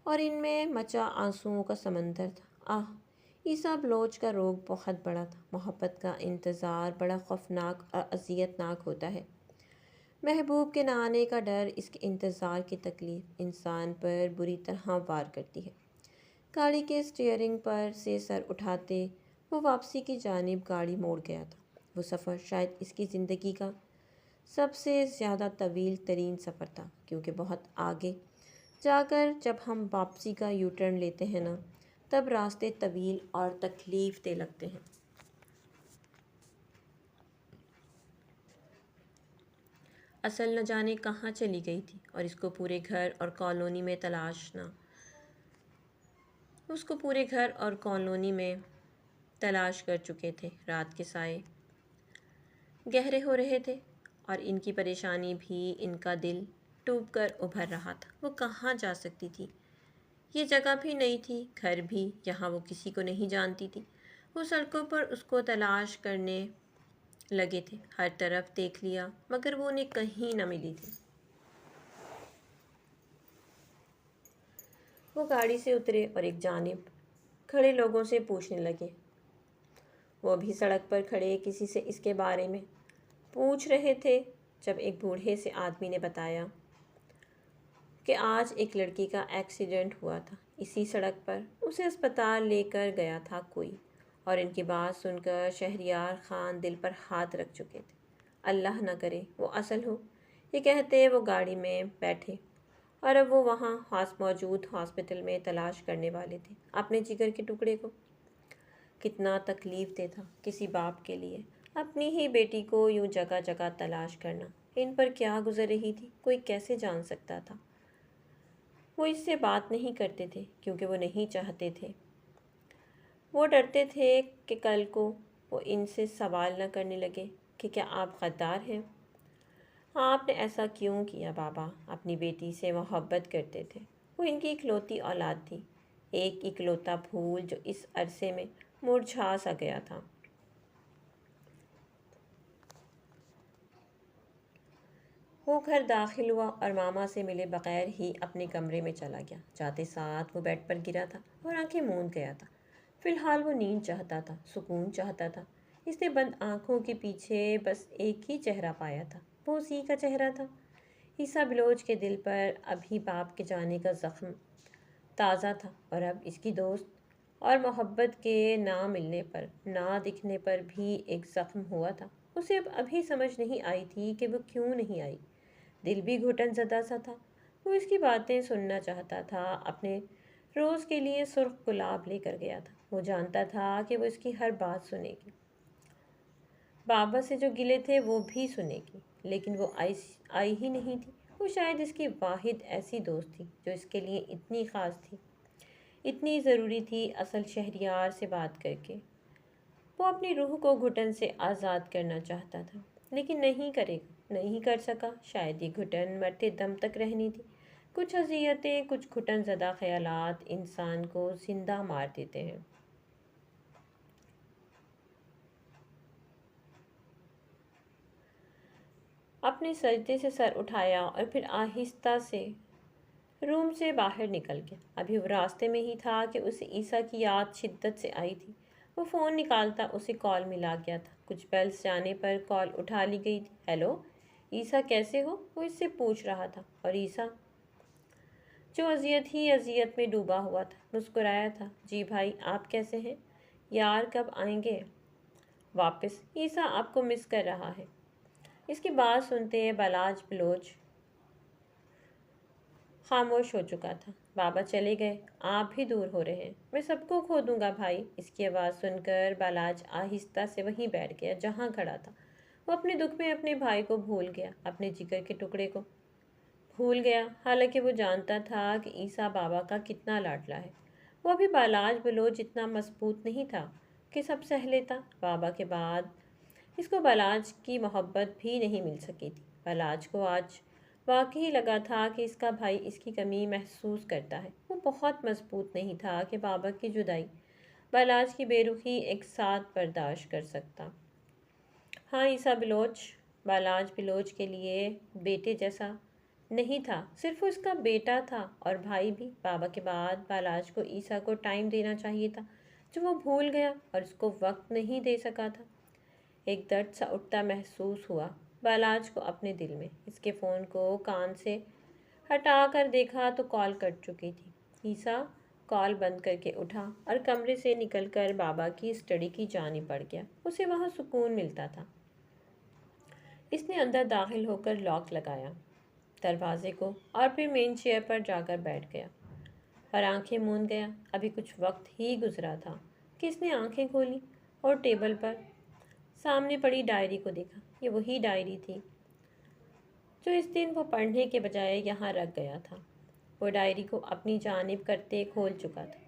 [SPEAKER 1] اور ان میں مچا آنسوؤں کا سمندر تھا۔ آہ، عیسیٰ بلوچ کا روگ بہت بڑا تھا۔ محبت کا انتظار بڑا خوفناک اور اذیت ناک ہوتا ہے۔ محبوب کے نہ آنے کا ڈر، اس کے انتظار کی تکلیف انسان پر بری طرح وار کرتی ہے۔ گاڑی کے اسٹیئرنگ پر سے سر اٹھاتے وہ واپسی کی جانب گاڑی موڑ گیا تھا۔ وہ سفر شاید اس کی زندگی کا سب سے زیادہ طویل ترین سفر تھا، کیونکہ بہت آگے جا کر جب ہم واپسی کا یو ٹرن لیتے ہیں نا، تب راستے طویل اور تکلیف دہ لگتے ہیں۔ اصل نہ جانے کہاں چلی گئی تھی اور اس کو پورے گھر اور کالونی میں تلاش کر چکے تھے۔ رات کے سائے گہرے ہو رہے تھے اور ان کی پریشانی بھی، ان کا دل ٹوٹ کر ابھر رہا تھا۔ وہ کہاں جا سکتی تھی؟ یہ جگہ بھی نہیں تھی، گھر بھی، یہاں وہ کسی کو نہیں جانتی تھی۔ وہ سڑکوں پر اس کو تلاش کرنے لگے تھے، ہر طرف دیکھ لیا مگر وہ انہیں کہیں نہ ملی تھی۔ وہ گاڑی سے اترے اور ایک جانب کھڑے لوگوں سے پوچھنے لگے۔ وہ بھی سڑک پر کھڑے کسی سے اس کے بارے میں پوچھ رہے تھے جب ایک بوڑھے سے آدمی نے بتایا کہ آج ایک لڑکی کا ایکسیڈنٹ ہوا تھا اسی سڑک پر، اسے اسپتال لے کر گیا تھا کوئی۔ اور ان کی بات سن کر شہریار خان دل پر ہاتھ رکھ چکے تھے۔ اللہ نہ کرے وہ اصل ہو، یہ کہتے وہ گاڑی میں بیٹھے اور اب وہ وہاں موجود ہاسپٹل میں تلاش کرنے والے تھے اپنے جگر کے ٹکڑے کو۔ کتنا تکلیف دہ تھا کسی باپ کے لیے اپنی ہی بیٹی کو یوں جگہ جگہ تلاش کرنا۔ ان پر کیا گزر رہی تھی کوئی کیسے جان سکتا تھا؟ وہ اس سے بات نہیں کرتے تھے کیونکہ وہ نہیں چاہتے تھے، وہ ڈرتے تھے کہ کل کو وہ ان سے سوال نہ کرنے لگے کہ کیا آپ غدار ہیں؟ آپ نے ایسا کیوں کیا بابا؟ اپنی بیٹی سے محبت کرتے تھے، وہ ان کی اکلوتی اولاد تھی، ایک اکلوتا پھول جو اس عرصے میں مرجھا سا گیا تھا۔ وہ گھر داخل ہوا اور ماما سے ملے بغیر ہی اپنے کمرے میں چلا گیا۔ جاتے ساتھ وہ بیڈ پر گرا تھا اور آنکھیں موند گیا تھا۔ فی الحال وہ نیند چاہتا تھا، سکون چاہتا تھا۔ اس نے بند آنکھوں کے پیچھے بس ایک ہی چہرہ پایا تھا، وہ اسی کا چہرہ تھا۔ عیسیٰ بلوچ کے دل پر ابھی باپ کے جانے کا زخم تازہ تھا اور اب اس کی دوست اور محبت کے نہ ملنے پر، نہ دکھنے پر بھی ایک زخم ہوا تھا۔ اسے اب ابھی سمجھ نہیں آئی تھی کہ وہ کیوں نہیں آئی۔ دل بھی گھٹن زدہ سا تھا۔ وہ اس کی باتیں سننا چاہتا تھا۔ اپنے روز کے لیے سرخ گلاب لے کر گیا تھا۔ وہ جانتا تھا کہ وہ اس کی ہر بات سنے گی، بابا سے جو گلے تھے وہ بھی سنے گی، لیکن وہ آئی ہی نہیں تھی۔ وہ شاید اس کی واحد ایسی دوست تھی جو اس کے لیے اتنی خاص تھی، اتنی ضروری تھی۔ اصل شہریار سے بات کر کے وہ اپنی روح کو گھٹن سے آزاد کرنا چاہتا تھا، لیکن نہیں کر سکا۔ شاید یہ گھٹن مرتے دم تک رہنی تھی۔ کچھ اذیتیں، کچھ گھٹن زدہ خیالات انسان کو زندہ مار دیتے ہیں۔ اپنے سجدے سے سر اٹھایا اور پھر آہستہ سے روم سے باہر نکل گیا۔ ابھی وہ راستے میں ہی تھا کہ اسے عیسیٰ کی یاد شدت سے آئی تھی۔ وہ فون نکالتا اسے کال ملا گیا تھا۔ کچھ بیلز جانے پر کال اٹھا لی گئی تھی۔ ہیلو عیسیٰ، کیسے ہو؟ وہ اس سے پوچھ رہا تھا، اور عیسیٰ جو اذیت ہی اذیت میں ڈوبا ہوا تھا مسکرایا تھا۔ جی بھائی، آپ کیسے ہیں؟ یار کب آئیں گے واپس؟ عیسیٰ آپ کو مس کر رہا ہے۔ اس کی بات سنتے بالاج بلوچ خاموش ہو چکا تھا۔ بابا چلے گئے، آپ بھی دور ہو رہے ہیں، میں سب کو کھو دوں گا بھائی۔ اس کی آواز سن کر بالاج آہستہ سے وہیں بیٹھ گیا جہاں کھڑا تھا۔ وہ اپنے دکھ میں اپنے بھائی کو بھول گیا، اپنے جگر کے ٹکڑے کو بھول گیا، حالانکہ وہ جانتا تھا کہ عیسیٰ بابا کا کتنا لاڈلا ہے۔ وہ ابھی بالاج بلوچ اتنا مضبوط نہیں تھا کہ سب سہ لیتا۔ بابا کے بعد اس کو بالاج کی محبت بھی نہیں مل سکی تھی۔ بالاج کو آج واقعی لگا تھا کہ اس کا بھائی اس کی کمی محسوس کرتا ہے۔ وہ بہت مضبوط نہیں تھا کہ بابا کی جدائی، بالاج کی بے رخی ایک ساتھ برداشت کر سکتا۔ ہاں، عیسیٰ بلوچ بالاج بلوچ کے لیے بیٹے جیسا نہیں تھا، صرف وہ اس کا بیٹا تھا اور بھائی بھی۔ بابا کے بعد بالاج کو عیسیٰ کو ٹائم دینا چاہیے تھا جو وہ بھول گیا، اور اس کو وقت نہیں دے سکا تھا۔ ایک درد سا اٹھتا محسوس ہوا بالاج کو اپنے دل میں۔ اس کے فون کو کان سے ہٹا کر دیکھا تو کال کٹ چکی تھی۔ عیسیٰ کال بند کر کے اٹھا اور کمرے سے نکل کر بابا کی اسٹڈی کی جانب بڑھ گیا۔ اسے وہاں سکون ملتا تھا۔ اس نے اندر داخل ہو کر لاک لگایا دروازے کو اور پھر مین چیئر پر جا کر بیٹھ گیا اور آنکھیں موند گیا۔ ابھی کچھ وقت ہی گزرا تھا کہ اس نے آنکھیں کھولیں اور ٹیبل پر سامنے پڑی ڈائری کو دیکھا۔ یہ وہی ڈائری تھی جو اس دن وہ پڑھنے کے بجائے یہاں رکھ گیا تھا۔ وہ ڈائری کو اپنی جانب کرتے کھول چکا تھا۔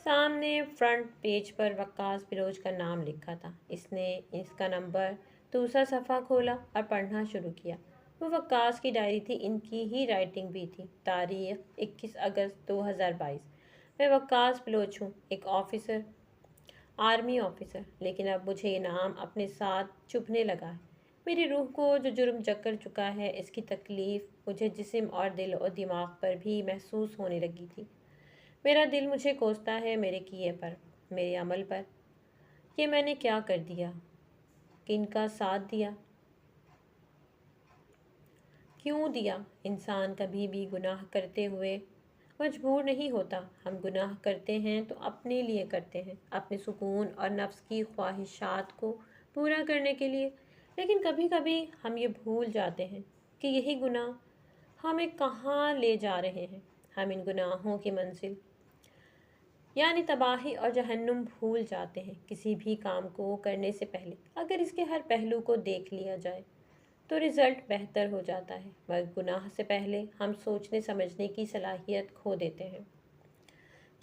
[SPEAKER 1] سامنے فرنٹ پیج پر وقاص بلوچ کا نام لکھا تھا۔ اس نے اس کا نمبر دوسرا صفحہ کھولا اور پڑھنا شروع کیا۔ وہ وقاص کی ڈائری تھی، ان کی ہی رائٹنگ بھی تھی۔ تاریخ 21 اگست 2022۔ میں وقاص بلوچ ہوں، ایک آفیسر، آرمی آفیسر، لیکن اب مجھے یہ نام اپنے ساتھ چبھنے لگا ہے۔ میری روح کو جو جرم جکڑ چکا ہے، اس کی تکلیف مجھے جسم اور دل اور دماغ پر بھی محسوس ہونے لگی تھی۔ میرا دل مجھے کوستا ہے میرے کیے پر، میرے عمل پر۔ یہ میں نے کیا کر دیا؟ کن کا ساتھ دیا؟ کیوں دیا؟ انسان کبھی بھی گناہ کرتے ہوئے مجبور نہیں ہوتا۔ ہم گناہ کرتے ہیں تو اپنے لیے کرتے ہیں، اپنے سکون اور نفس کی خواہشات کو پورا کرنے کے لیے۔ لیکن کبھی کبھی ہم یہ بھول جاتے ہیں کہ یہی گناہ ہمیں کہاں لے جا رہے ہیں۔ ہم ان گناہوں کی منزل یعنی تباہی اور جہنم بھول جاتے ہیں۔ کسی بھی کام کو کرنے سے پہلے اگر اس کے ہر پہلو کو دیکھ لیا جائے تو رزلٹ بہتر ہو جاتا ہے، مگر گناہ سے پہلے ہم سوچنے سمجھنے کی صلاحیت کھو دیتے ہیں،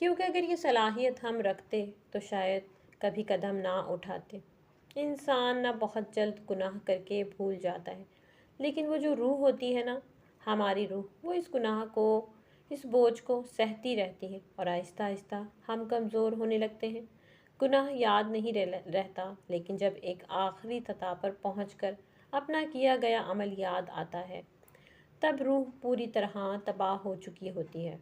[SPEAKER 1] کیونکہ اگر یہ صلاحیت ہم رکھتے تو شاید کبھی قدم نہ اٹھاتے۔ انسان نہ بہت جلد گناہ کر کے بھول جاتا ہے، لیکن وہ جو روح ہوتی ہے نا، ہماری روح، وہ اس گناہ کو، اس بوجھ کو سہتی رہتی ہے، اور آہستہ آہستہ ہم کمزور ہونے لگتے ہیں۔ گناہ یاد نہیں رہتا، لیکن جب ایک آخری سطح پر پہنچ کر اپنا کیا گیا عمل یاد آتا ہے، تب روح پوری طرح تباہ ہو چکی ہوتی ہے۔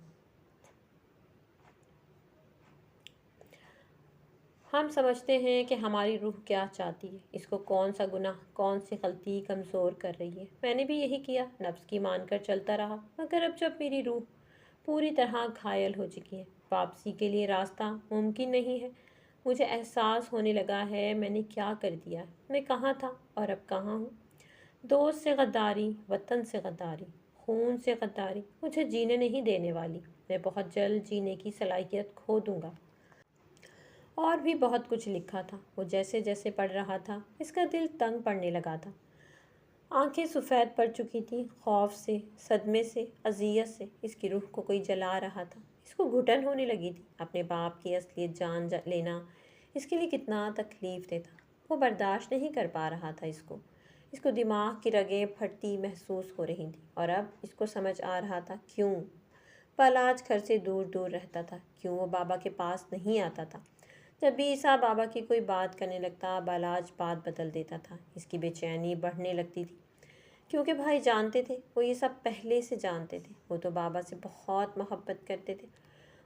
[SPEAKER 1] ہم سمجھتے ہیں کہ ہماری روح کیا چاہتی ہے، اس کو کون سا گناہ، کون سی غلطی کمزور کر رہی ہے۔ میں نے بھی یہی کیا، نفس کی مان کر چلتا رہا، مگر اب جب میری روح پوری طرح گھائل ہو چکی ہے، واپسی کے لیے راستہ ممکن نہیں ہے۔ مجھے احساس ہونے لگا ہے میں نے کیا کر دیا، میں کہاں تھا اور اب کہاں ہوں۔ دوست سے غداری، وطن سے غداری، خون سے غداری مجھے جینے نہیں دینے والی۔ میں بہت جلد جینے کی صلاحیت کھو دوں گا۔ اور بھی بہت کچھ لکھا تھا۔ وہ جیسے جیسے پڑھ رہا تھا، اس کا دل تنگ پڑنے لگا تھا۔ آنکھیں سفید پڑ چکی تھیں، خوف سے، صدمے سے، اذیت سے۔ اس کی روح کو کوئی جلا رہا تھا، اس کو گھٹن ہونے لگی تھی۔ اپنے باپ کی اصلیت جان لینا اس کے لیے کتنا تکلیف دہ تھا۔ وہ برداشت نہیں کر پا رہا تھا اس کو دماغ کی رگیں پھٹتی محسوس ہو رہی تھیں، اور اب اس کو سمجھ آ رہا تھا کیوں بالاج گھر سے دور دور رہتا تھا، کیوں وہ بابا کے پاس نہیں آتا تھا۔ جب بھی عیسیٰ بابا کی کوئی بات کرنے لگتا، بالاج بات بدل دیتا تھا۔ اس کی بے چینی بڑھنے لگتی تھی، کیونکہ بھائی جانتے تھے، وہ یہ سب پہلے سے جانتے تھے۔ وہ تو بابا سے بہت محبت کرتے تھے،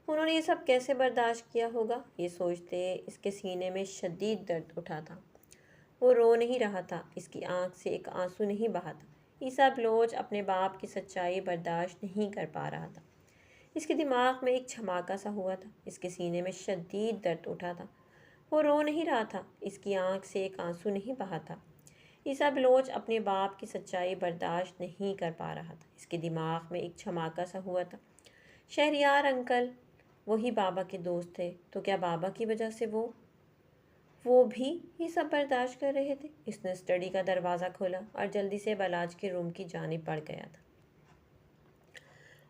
[SPEAKER 1] انہوں نے یہ سب کیسے برداشت کیا ہوگا؟ یہ سوچتے اس کے سینے میں شدید درد اٹھا تھا۔ وہ رو نہیں رہا تھا، اس کی آنکھ سے ایک آنسو نہیں بہا تھا۔ عیسیٰ بلوچ اپنے باپ کی سچائی برداشت نہیں کر پا رہا تھا۔ اس کے دماغ میں ایک دھماکہ سا ہوا تھا، اس کے سینے میں شدید درد اٹھا تھا۔ وہ رو نہیں رہا تھا، اس کی آنکھ سے ایک آنسو نہیں بہا تھا۔ عیسیٰ بلوچ اپنے باپ کی سچائی برداشت نہیں کر پا رہا تھا، اس کے دماغ میں ایک دھماکہ سا ہوا تھا۔ شہریار انکل وہی بابا کے دوست تھے، تو کیا بابا کی وجہ سے وہ بھی یہ سب برداشت کر رہے تھے؟ اس نے اسٹڈی کا دروازہ کھولا اور جلدی سے بالاج کے روم کی جانب بڑھ گیا تھا،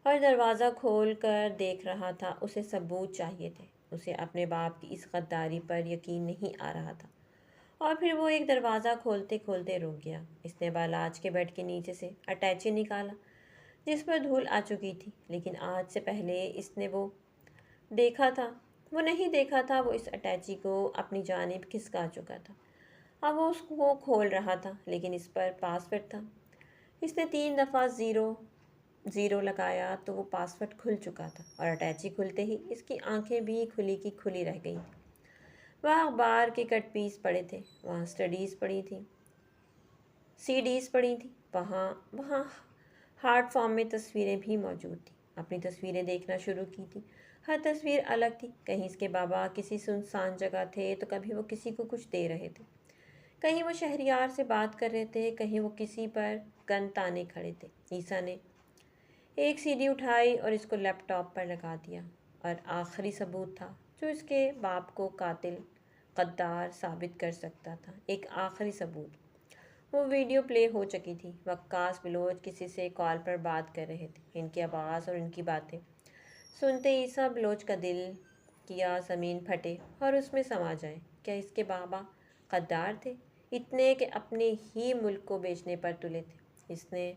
[SPEAKER 1] اور دروازہ کھول کر دیکھ رہا تھا۔ اسے ثبوت چاہیے تھے، اسے اپنے باپ کی اس غداری پر یقین نہیں آ رہا تھا۔ اور پھر وہ ایک دروازہ کھولتے کھولتے رک گیا۔ اس نے بالاج کے بیڈ کے نیچے سے اٹیچی نکالا، جس پر دھول آ چکی تھی، لیکن آج سے پہلے اس نے وہ نہیں دیکھا تھا۔ وہ اس اٹیچی کو اپنی جانب کھسکا چکا تھا، اب وہ اس کو کھول رہا تھا، لیکن اس پر پاس ورڈ تھا۔ اس نے 3 دفعہ 0 لگایا تو وہ پاس ورڈ کھل چکا تھا، اور اٹیچی کھلتے ہی اس کی آنکھیں بھی کھلی کی کھلی رہ گئیں۔ وہاں اخبار کے کٹ پیس پڑے تھے، وہاں اسٹڈیز پڑی تھیں، CDs پڑی تھیں، وہاں ہارڈ فارم میں تصویریں بھی موجود تھیں۔ اپنی تصویریں دیکھنا شروع کی تھی، ہر تصویر الگ تھی۔ کہیں اس کے بابا کسی سنسان جگہ تھے تو کبھی وہ کسی کو کچھ دے رہے تھے، کہیں وہ شہریار سے بات کر رہے تھے، کہیں وہ کسی پر گن تانے کھڑے تھے۔ عیسیٰ نے ایک CD اٹھائی اور اس کو لیپ ٹاپ پر لگا دیا، اور آخری ثبوت تھا جو اس کے باپ کو قاتل، غدار ثابت کر سکتا تھا، ایک آخری ثبوت۔ وہ ویڈیو پلے ہو چکی تھی۔ وقاص بلوچ کسی سے کال پر بات کر رہے تھے، ان کی آواز اور ان کی باتیں سنتے عیسیٰ بلوچ کا دل کیا زمین پھٹے اور اس میں سما جائے۔ کیا اس کے بابا غدار تھے، اتنے کہ اپنے ہی ملک کو بیچنے پر تلے تھے؟ اس نے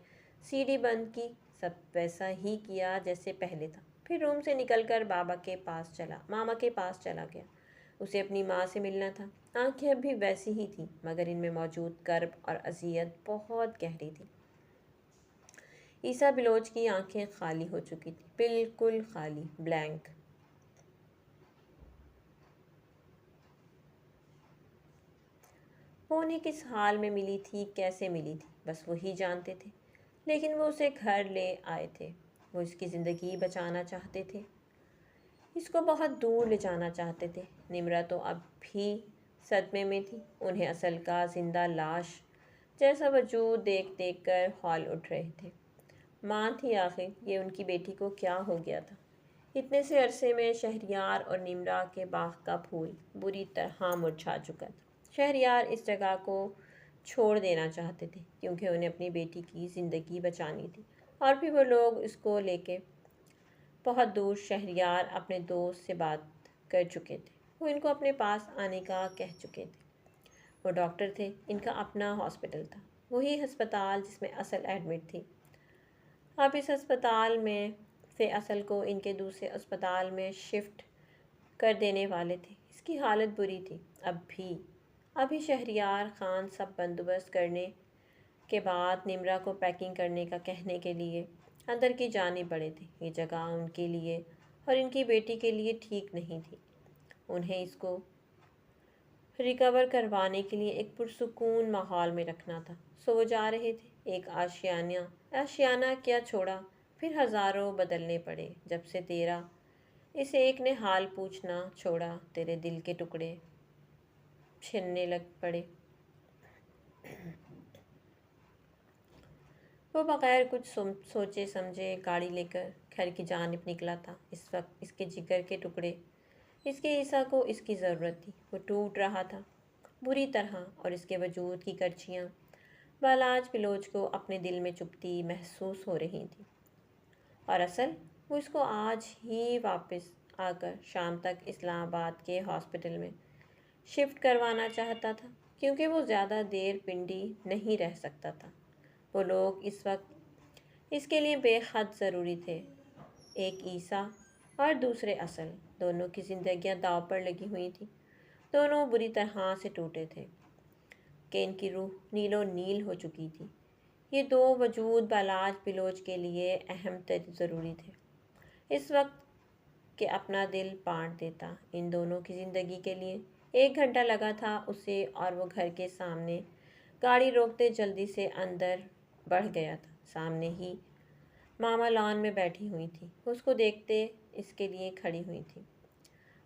[SPEAKER 1] سیڑھی بند کی، سب ویسا ہی کیا جیسے پہلے تھا، پھر روم سے نکل کر ماما کے پاس چلا گیا۔ اسے اپنی ماں سے ملنا تھا۔ آنکھیں اب بھی ویسی ہی تھیں، مگر ان میں موجود کرب اور اذیت بہت گہری تھی۔ عیسیٰ بلوچ کی آنکھیں خالی ہو چکی تھیں، بالکل خالی، بلینک۔ وہ انہیں کس حال میں ملی تھی، کیسے ملی تھی، بس وہی جانتے تھے۔ لیکن وہ اسے گھر لے آئے تھے، وہ اس کی زندگی بچانا چاہتے تھے، اس کو بہت دور لے جانا چاہتے تھے۔ نمرہ تو اب بھی صدمے میں تھی، انہیں اصل کا زندہ لاش جیسا وجود دیکھ دیکھ کر ہول اٹھ رہے تھے۔ ماں تھی آخر، یہ ان کی بیٹی کو کیا ہو گیا تھا؟ اتنے سے عرصے میں شہریار اور نمرہ کے باغ کا پھول بری طرح مرجھا چکا تھا۔ شہریار اس جگہ کو چھوڑ دینا چاہتے تھے کیونکہ انہیں اپنی بیٹی کی زندگی بچانی تھی، اور پھر وہ لوگ اس کو لے کے بہت دور۔ شہریار اپنے دوست سے بات کر چکے تھے، وہ ان کو اپنے پاس آنے کا کہہ چکے تھے۔ وہ ڈاکٹر تھے، ان کا اپنا ہاسپٹل تھا، وہی ہسپتال جس میں اصل ایڈمٹ تھی۔ اب اس ہسپتال میں سے اصل کو ان کے دوسرے اسپتال میں شفٹ کر دینے والے تھے۔ اس کی حالت بری تھی۔ ابھی شہریار خان سب بندوبست کرنے کے بعد نمرہ کو پیکنگ کرنے کا کہنے کے لیے اندر کی جانب بڑھے تھے۔ یہ جگہ ان کے لیے اور ان کی بیٹی کے لیے ٹھیک نہیں تھی۔ انہیں اس کو ریکور کروانے کے لیے ایک پرسکون ماحول میں رکھنا تھا۔ سو وہ جا رہے تھے۔ ایک آشیانہ کیا چھوڑا، پھر ہزاروں بدلنے پڑے، جب سے تیرا اس ایک نے حال پوچھنا چھوڑا، تیرے دل کے ٹکڑے چھننے لگ پڑے۔ وہ بغیر کچھ سوچے سمجھے گاڑی لے کر گھر کی جانب نکلا تھا۔ اس وقت اس کے جگر کے ٹکڑے، اس کے عیسیٰ کو اس کی ضرورت تھی۔ وہ ٹوٹ رہا تھا بری طرح، اور اس کے وجود کی کرچیاں بالاج بلوچ کو اپنے دل میں چبھتی محسوس ہو رہی تھیں۔ اور اصل وہ اس کو آج ہی واپس آ کر شام تک اسلام آباد کے ہاسپٹل میں شفٹ کروانا چاہتا تھا، کیونکہ وہ زیادہ دیر پنڈی نہیں رہ سکتا تھا۔ وہ لوگ اس وقت اس کے لیے بے حد ضروری تھے، ایک عیسیٰ اور دوسرے اصل۔ دونوں کی زندگیاں داؤ پر لگی ہوئی تھیں، دونوں بری طرح سے ٹوٹے تھے کہ ان کی روح نیل و نیل ہو چکی تھی۔ یہ دو وجود بالاج بلوچ کے لیے اہم تر ضروری تھے۔ اس وقت کہ اپنا دل بانٹ دیتا ان دونوں کی زندگی کے لیے۔ 1 گھنٹہ لگا تھا اسے، اور وہ گھر کے سامنے گاڑی روکتے جلدی سے اندر بڑھ گیا تھا۔ سامنے ہی ماما لان میں بیٹھی ہوئی تھی، وہ اس کو دیکھتے اس کے لیے کھڑی ہوئی تھی۔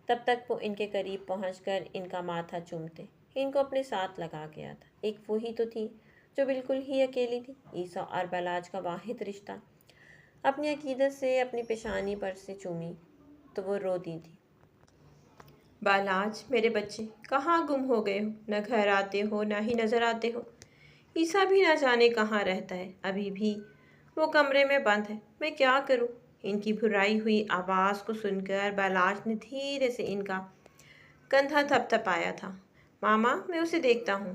[SPEAKER 1] تب تک وہ ان کے قریب پہنچ کر ان کا ماتھا چومتے ان کو اپنے ساتھ لگا گیا تھا۔ ایک وہی تو تھی جو بالکل ہی اکیلی تھی، عیسیٰ اور بالاج کا واحد رشتہ۔ اپنی عقیدت سے اپنی پیشانی پر سے چومی تو وہ رو دی تھی۔ بالاج، میرے بچے، کہاں گم ہو گئے ہو؟ نہ گھر آتے ہو، نہ ہی نظر آتے ہو۔ عیسیٰ بھی نہ جانے کہاں رہتا ہے، ابھی بھی وہ کمرے میں بند ہے۔ میں کیا کروں؟ ان کی بھرائی ہوئی آواز کو سن کر بالاج نے دھیرے سے ان کا کندھا تھپ تھپایا تھا۔ ماما، میں اسے دیکھتا ہوں۔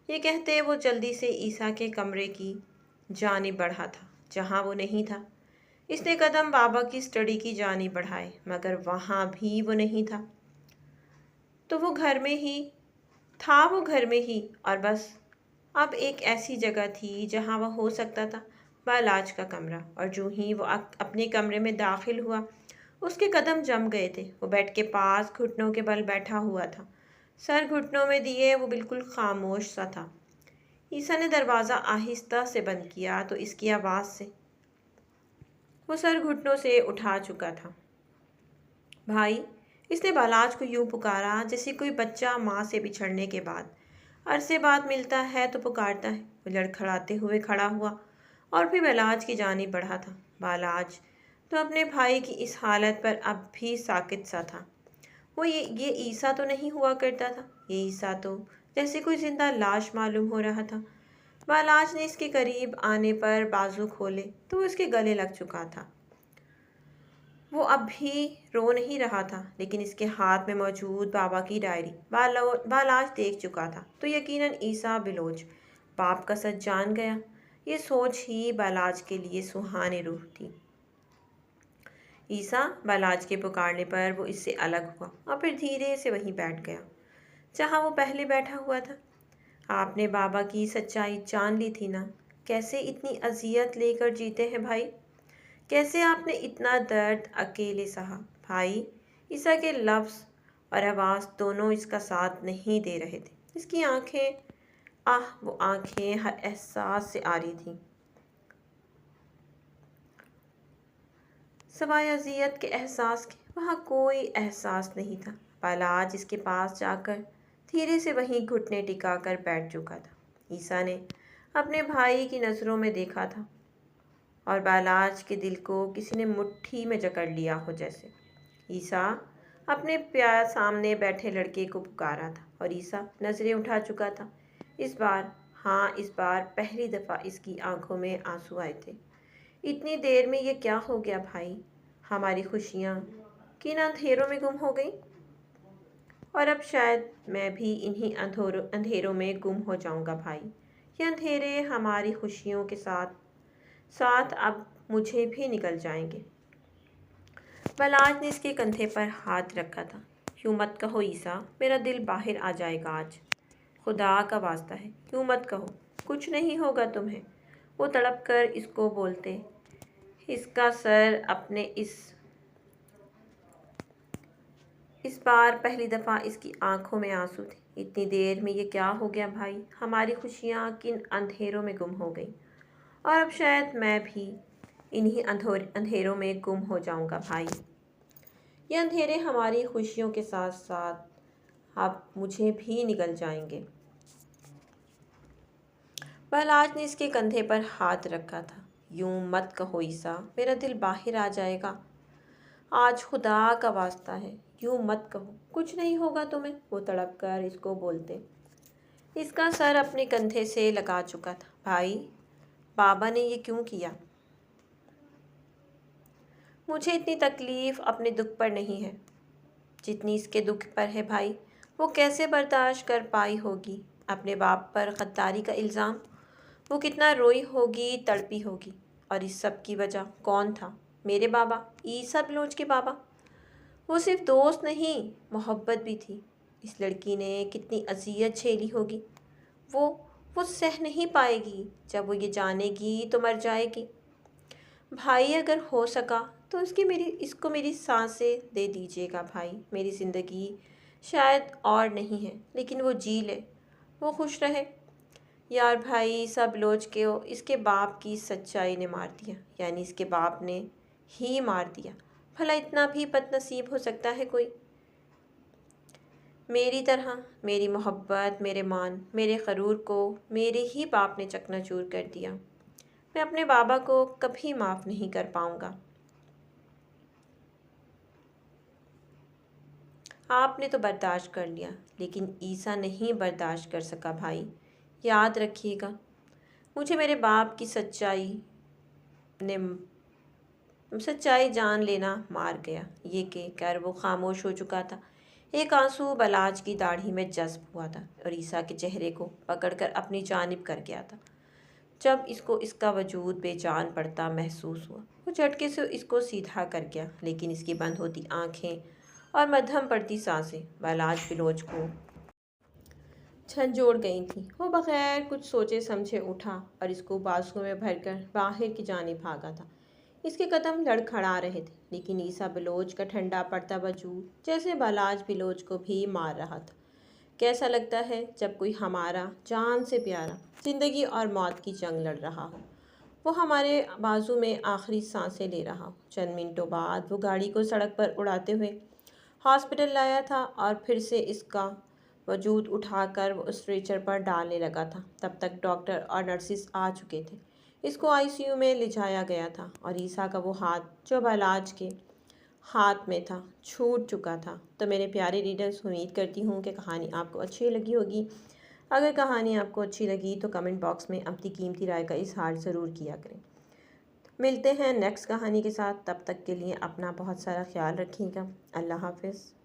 [SPEAKER 1] یہ کہتے وہ جلدی سے عیسیٰ کے کمرے کی جانب بڑھا تھا جہاں وہ نہیں تھا۔ اس نے قدم بابا کی اسٹڈی کی جانب بڑھائے، مگر وہاں بھی وہ نہیں تھا۔ تو وہ گھر میں ہی تھا، وہ گھر میں ہی، اور بس اب ایک ایسی جگہ تھی جہاں وہ ہو سکتا تھا، بالاج کا کمرہ۔ اور جو ہی وہ اپنے کمرے میں داخل ہوا، اس کے قدم جم گئے تھے۔ وہ بیڈ کے پاس گھٹنوں کے بل بیٹھا ہوا تھا، سر گھٹنوں میں دیے وہ بالکل خاموش سا تھا۔ عیسیٰ نے دروازہ آہستہ سے بند کیا تو اس کی آواز سے وہ سر گھٹنوں سے اٹھا چکا تھا۔ بھائی، اس نے بالاج کو یوں پکارا جیسے کوئی بچہ ماں سے بچھڑنے کے بعد عرصے بعد ملتا ہے تو پکارتا ہے۔ وہ لڑکھڑاتے ہوئے کھڑا ہوا اور پھر بالاج کی جانب بڑھا تھا۔ بالاج تو اپنے بھائی کی اس حالت پر اب بھی ساکت سا تھا۔ وہ یہ عیسیٰ تو نہیں ہوا کرتا تھا، یہ عیسیٰ تو جیسے کوئی زندہ لاش معلوم ہو رہا تھا۔ بالاج نے اس کے قریب آنے پر بازو کھولے تو وہ اس کے گلے لگ چکا تھا۔ وہ اب بھی رو نہیں رہا تھا، لیکن اس کے ہاتھ میں موجود بابا کی ڈائری بالاج دیکھ چکا تھا۔ تو یقیناً عیسیٰ بلوچ باپ کا سچ جان گیا۔ یہ سوچ ہی بالاج کے لیے سہانے روح تھی۔ عیسیٰ بالاج کے پکارنے پر وہ اس سے الگ ہوا اور پھر دھیرے سے وہیں بیٹھ گیا جہاں وہ پہلے بیٹھا ہوا تھا۔ آپ نے بابا کی سچائی جان لی تھی نا؟ کیسے اتنی اذیت لے کر جیتے ہیں بھائی؟ کیسے آپ نے اتنا درد اکیلے سہا؟ بھائی، عیسیٰ کے لفظ اور آواز دونوں اس کا ساتھ نہیں دے رہے تھے۔ اس کی آنکھیں، وہ آنکھیں ہر احساس سے آ رہی تھیں، سوائے اذیت کے احساس کے وہاں کوئی احساس نہیں تھا۔ بالاج اس کے پاس جا کر دھیرے سے وہیں گھٹنے ٹکا کر بیٹھ چکا تھا۔ عیسیٰ نے اپنے بھائی کی نظروں میں دیکھا تھا اور بالاج کے دل کو کسی نے مٹھی میں جکڑ لیا ہو جیسے۔ عیسیٰ اپنے پیار سامنے بیٹھے لڑکے کو پکارا تھا اور عیسیٰ نظریں اٹھا چکا تھا۔ اس بار پہلی دفعہ اس کی آنکھوں میں آنسو آئے تھے۔ اتنی دیر میں یہ کیا ہو گیا بھائی؟ ہماری خوشیاں کن اندھیروں میں گم ہو گئیں؟ اور اب شاید میں بھی انہی اندھیروں میں گم ہو جاؤں گا بھائی۔ یہ اندھیرے ہماری خوشیوں کے ساتھ ساتھ اب مجھے بھی نکل جائیں گے۔ بالاج نے اس کے کندھے پر ہاتھ رکھا تھا۔ یوں مت کہو عیسیٰ، میرا دل باہر آ جائے گا آج۔ خدا کا واسطہ ہے، یوں مت کہو، کچھ نہیں ہوگا تمہیں۔ وہ تڑپ کر اس کو بولتے، اس کا سر اپنے اس بار پہلی دفعہ اس کی آنکھوں میں آنسو تھے۔ اتنی دیر میں یہ کیا ہو گیا بھائی؟ ہماری خوشیاں کن اندھیروں میں گم ہو گئیں اور اب شاید میں بھی انہی اندھیروں میں گم ہو جاؤں گا بھائی۔ یہ اندھیرے ہماری خوشیوں کے ساتھ ساتھ اب مجھے بھی نگل جائیں گے۔ بالاج نے اس کے کندھے پر ہاتھ رکھا تھا۔ یوں مت کہو عیسیٰ، میرا دل باہر آ جائے گا آج، خدا کا واسطہ ہے، یوں مت کہو، کچھ نہیں ہوگا تمہیں۔ وہ تڑپ کر اس کو بولتے، اس کا سر اپنے کندھے سے لگا چکا تھا۔ بھائی، بابا نے یہ کیوں کیا؟ مجھے اتنی تکلیف اپنے دکھ پر نہیں ہے جتنی اس کے دکھ پر ہے بھائی۔ وہ کیسے برداشت کر پائی ہوگی اپنے باپ پر غداری کا الزام؟ وہ کتنا روئی ہوگی، تڑپی ہوگی۔ اور اس سب کی وجہ کون تھا؟ میرے بابا، عیسیٰ بلوچ کے بابا۔ وہ صرف دوست نہیں، محبت بھی تھی۔ اس لڑکی نے کتنی اذیت جھیلی ہوگی، وہ سہ نہیں پائے گی۔ جب وہ یہ جانے گی تو مر جائے گی۔ بھائی، اگر ہو سکا تو اس کو میری سانسیں دے دیجیے گا بھائی۔ میری زندگی شاید اور نہیں ہے، لیکن وہ جی لے، وہ خوش رہے۔ یار بھائی، عیسیٰ بلوچ کو اس کے باپ کی سچائی نے مار دیا، یعنی اس کے باپ نے ہی مار دیا۔ بھلا اتنا بھی بد نصیب ہو سکتا ہے کوئی؟ میری طرح؟ میری محبت، میرے مان، میرے غرور کو میرے ہی باپ نے چکنا چور کر دیا۔ میں اپنے بابا کو کبھی معاف نہیں کر پاؤں گا۔ آپ نے تو برداشت کر لیا، لیکن عیسیٰ نہیں برداشت کر سکا بھائی۔ یاد رکھیے گا، مجھے میرے باپ کی سچائی جان لینا مار گیا۔ یہ کہہ کر وہ خاموش ہو چکا تھا۔ ایک آنسو بالاج کی داڑھی میں جذب ہوا تھا اور عیسیٰ کے چہرے کو پکڑ کر اپنی جانب کر گیا تھا۔ جب اس کو اس کا وجود بے جان پڑتا محسوس ہوا، وہ جھٹکے سے اس کو سیدھا کر گیا، لیکن اس کی بند ہوتی آنکھیں اور مدھم پڑتی سانسیں بالاج بلوچ کو جھنجھوڑ گئی تھیں۔ وہ بغیر کچھ سوچے سمجھے اٹھا اور اس کو بازوؤں میں بھر کر باہر کی جانب بھاگا تھا۔ اس کے قدم لڑکھڑا رہے تھے، لیکن عیسیٰ بلوچ کا ٹھنڈا پڑتا وجود جیسے بالاج بلوچ کو بھی مار رہا تھا۔ کیسا لگتا ہے جب کوئی ہمارا جان سے پیارا زندگی اور موت کی جنگ لڑ رہا ہو، وہ ہمارے بازو میں آخری سانسیں لے رہا ہو۔ چند منٹوں بعد وہ گاڑی کو سڑک پر اڑاتے ہوئے ہاسپٹل لایا تھا اور پھر سے اس کا وجود اٹھا کر وہ اسٹریچر پر ڈالنے لگا تھا۔ تب تک ڈاکٹر اور نرسز آ چکے تھے۔ اس کو ICU میں لے جایا گیا تھا اور عیسیٰ کا وہ ہاتھ جو بالاج کے ہاتھ میں تھا چھوٹ چکا تھا۔ تو میرے پیارے ریڈرز، امید کرتی ہوں کہ کہانی آپ کو اچھی لگی ہوگی۔ اگر کہانی آپ کو اچھی لگی تو کمنٹ باکس میں اپنی قیمتی رائے کا اظہار ضرور کیا کریں۔ ملتے ہیں نیکسٹ کہانی کے ساتھ، تب تک کے لیے اپنا بہت سارا خیال رکھیے گا۔ اللہ حافظ۔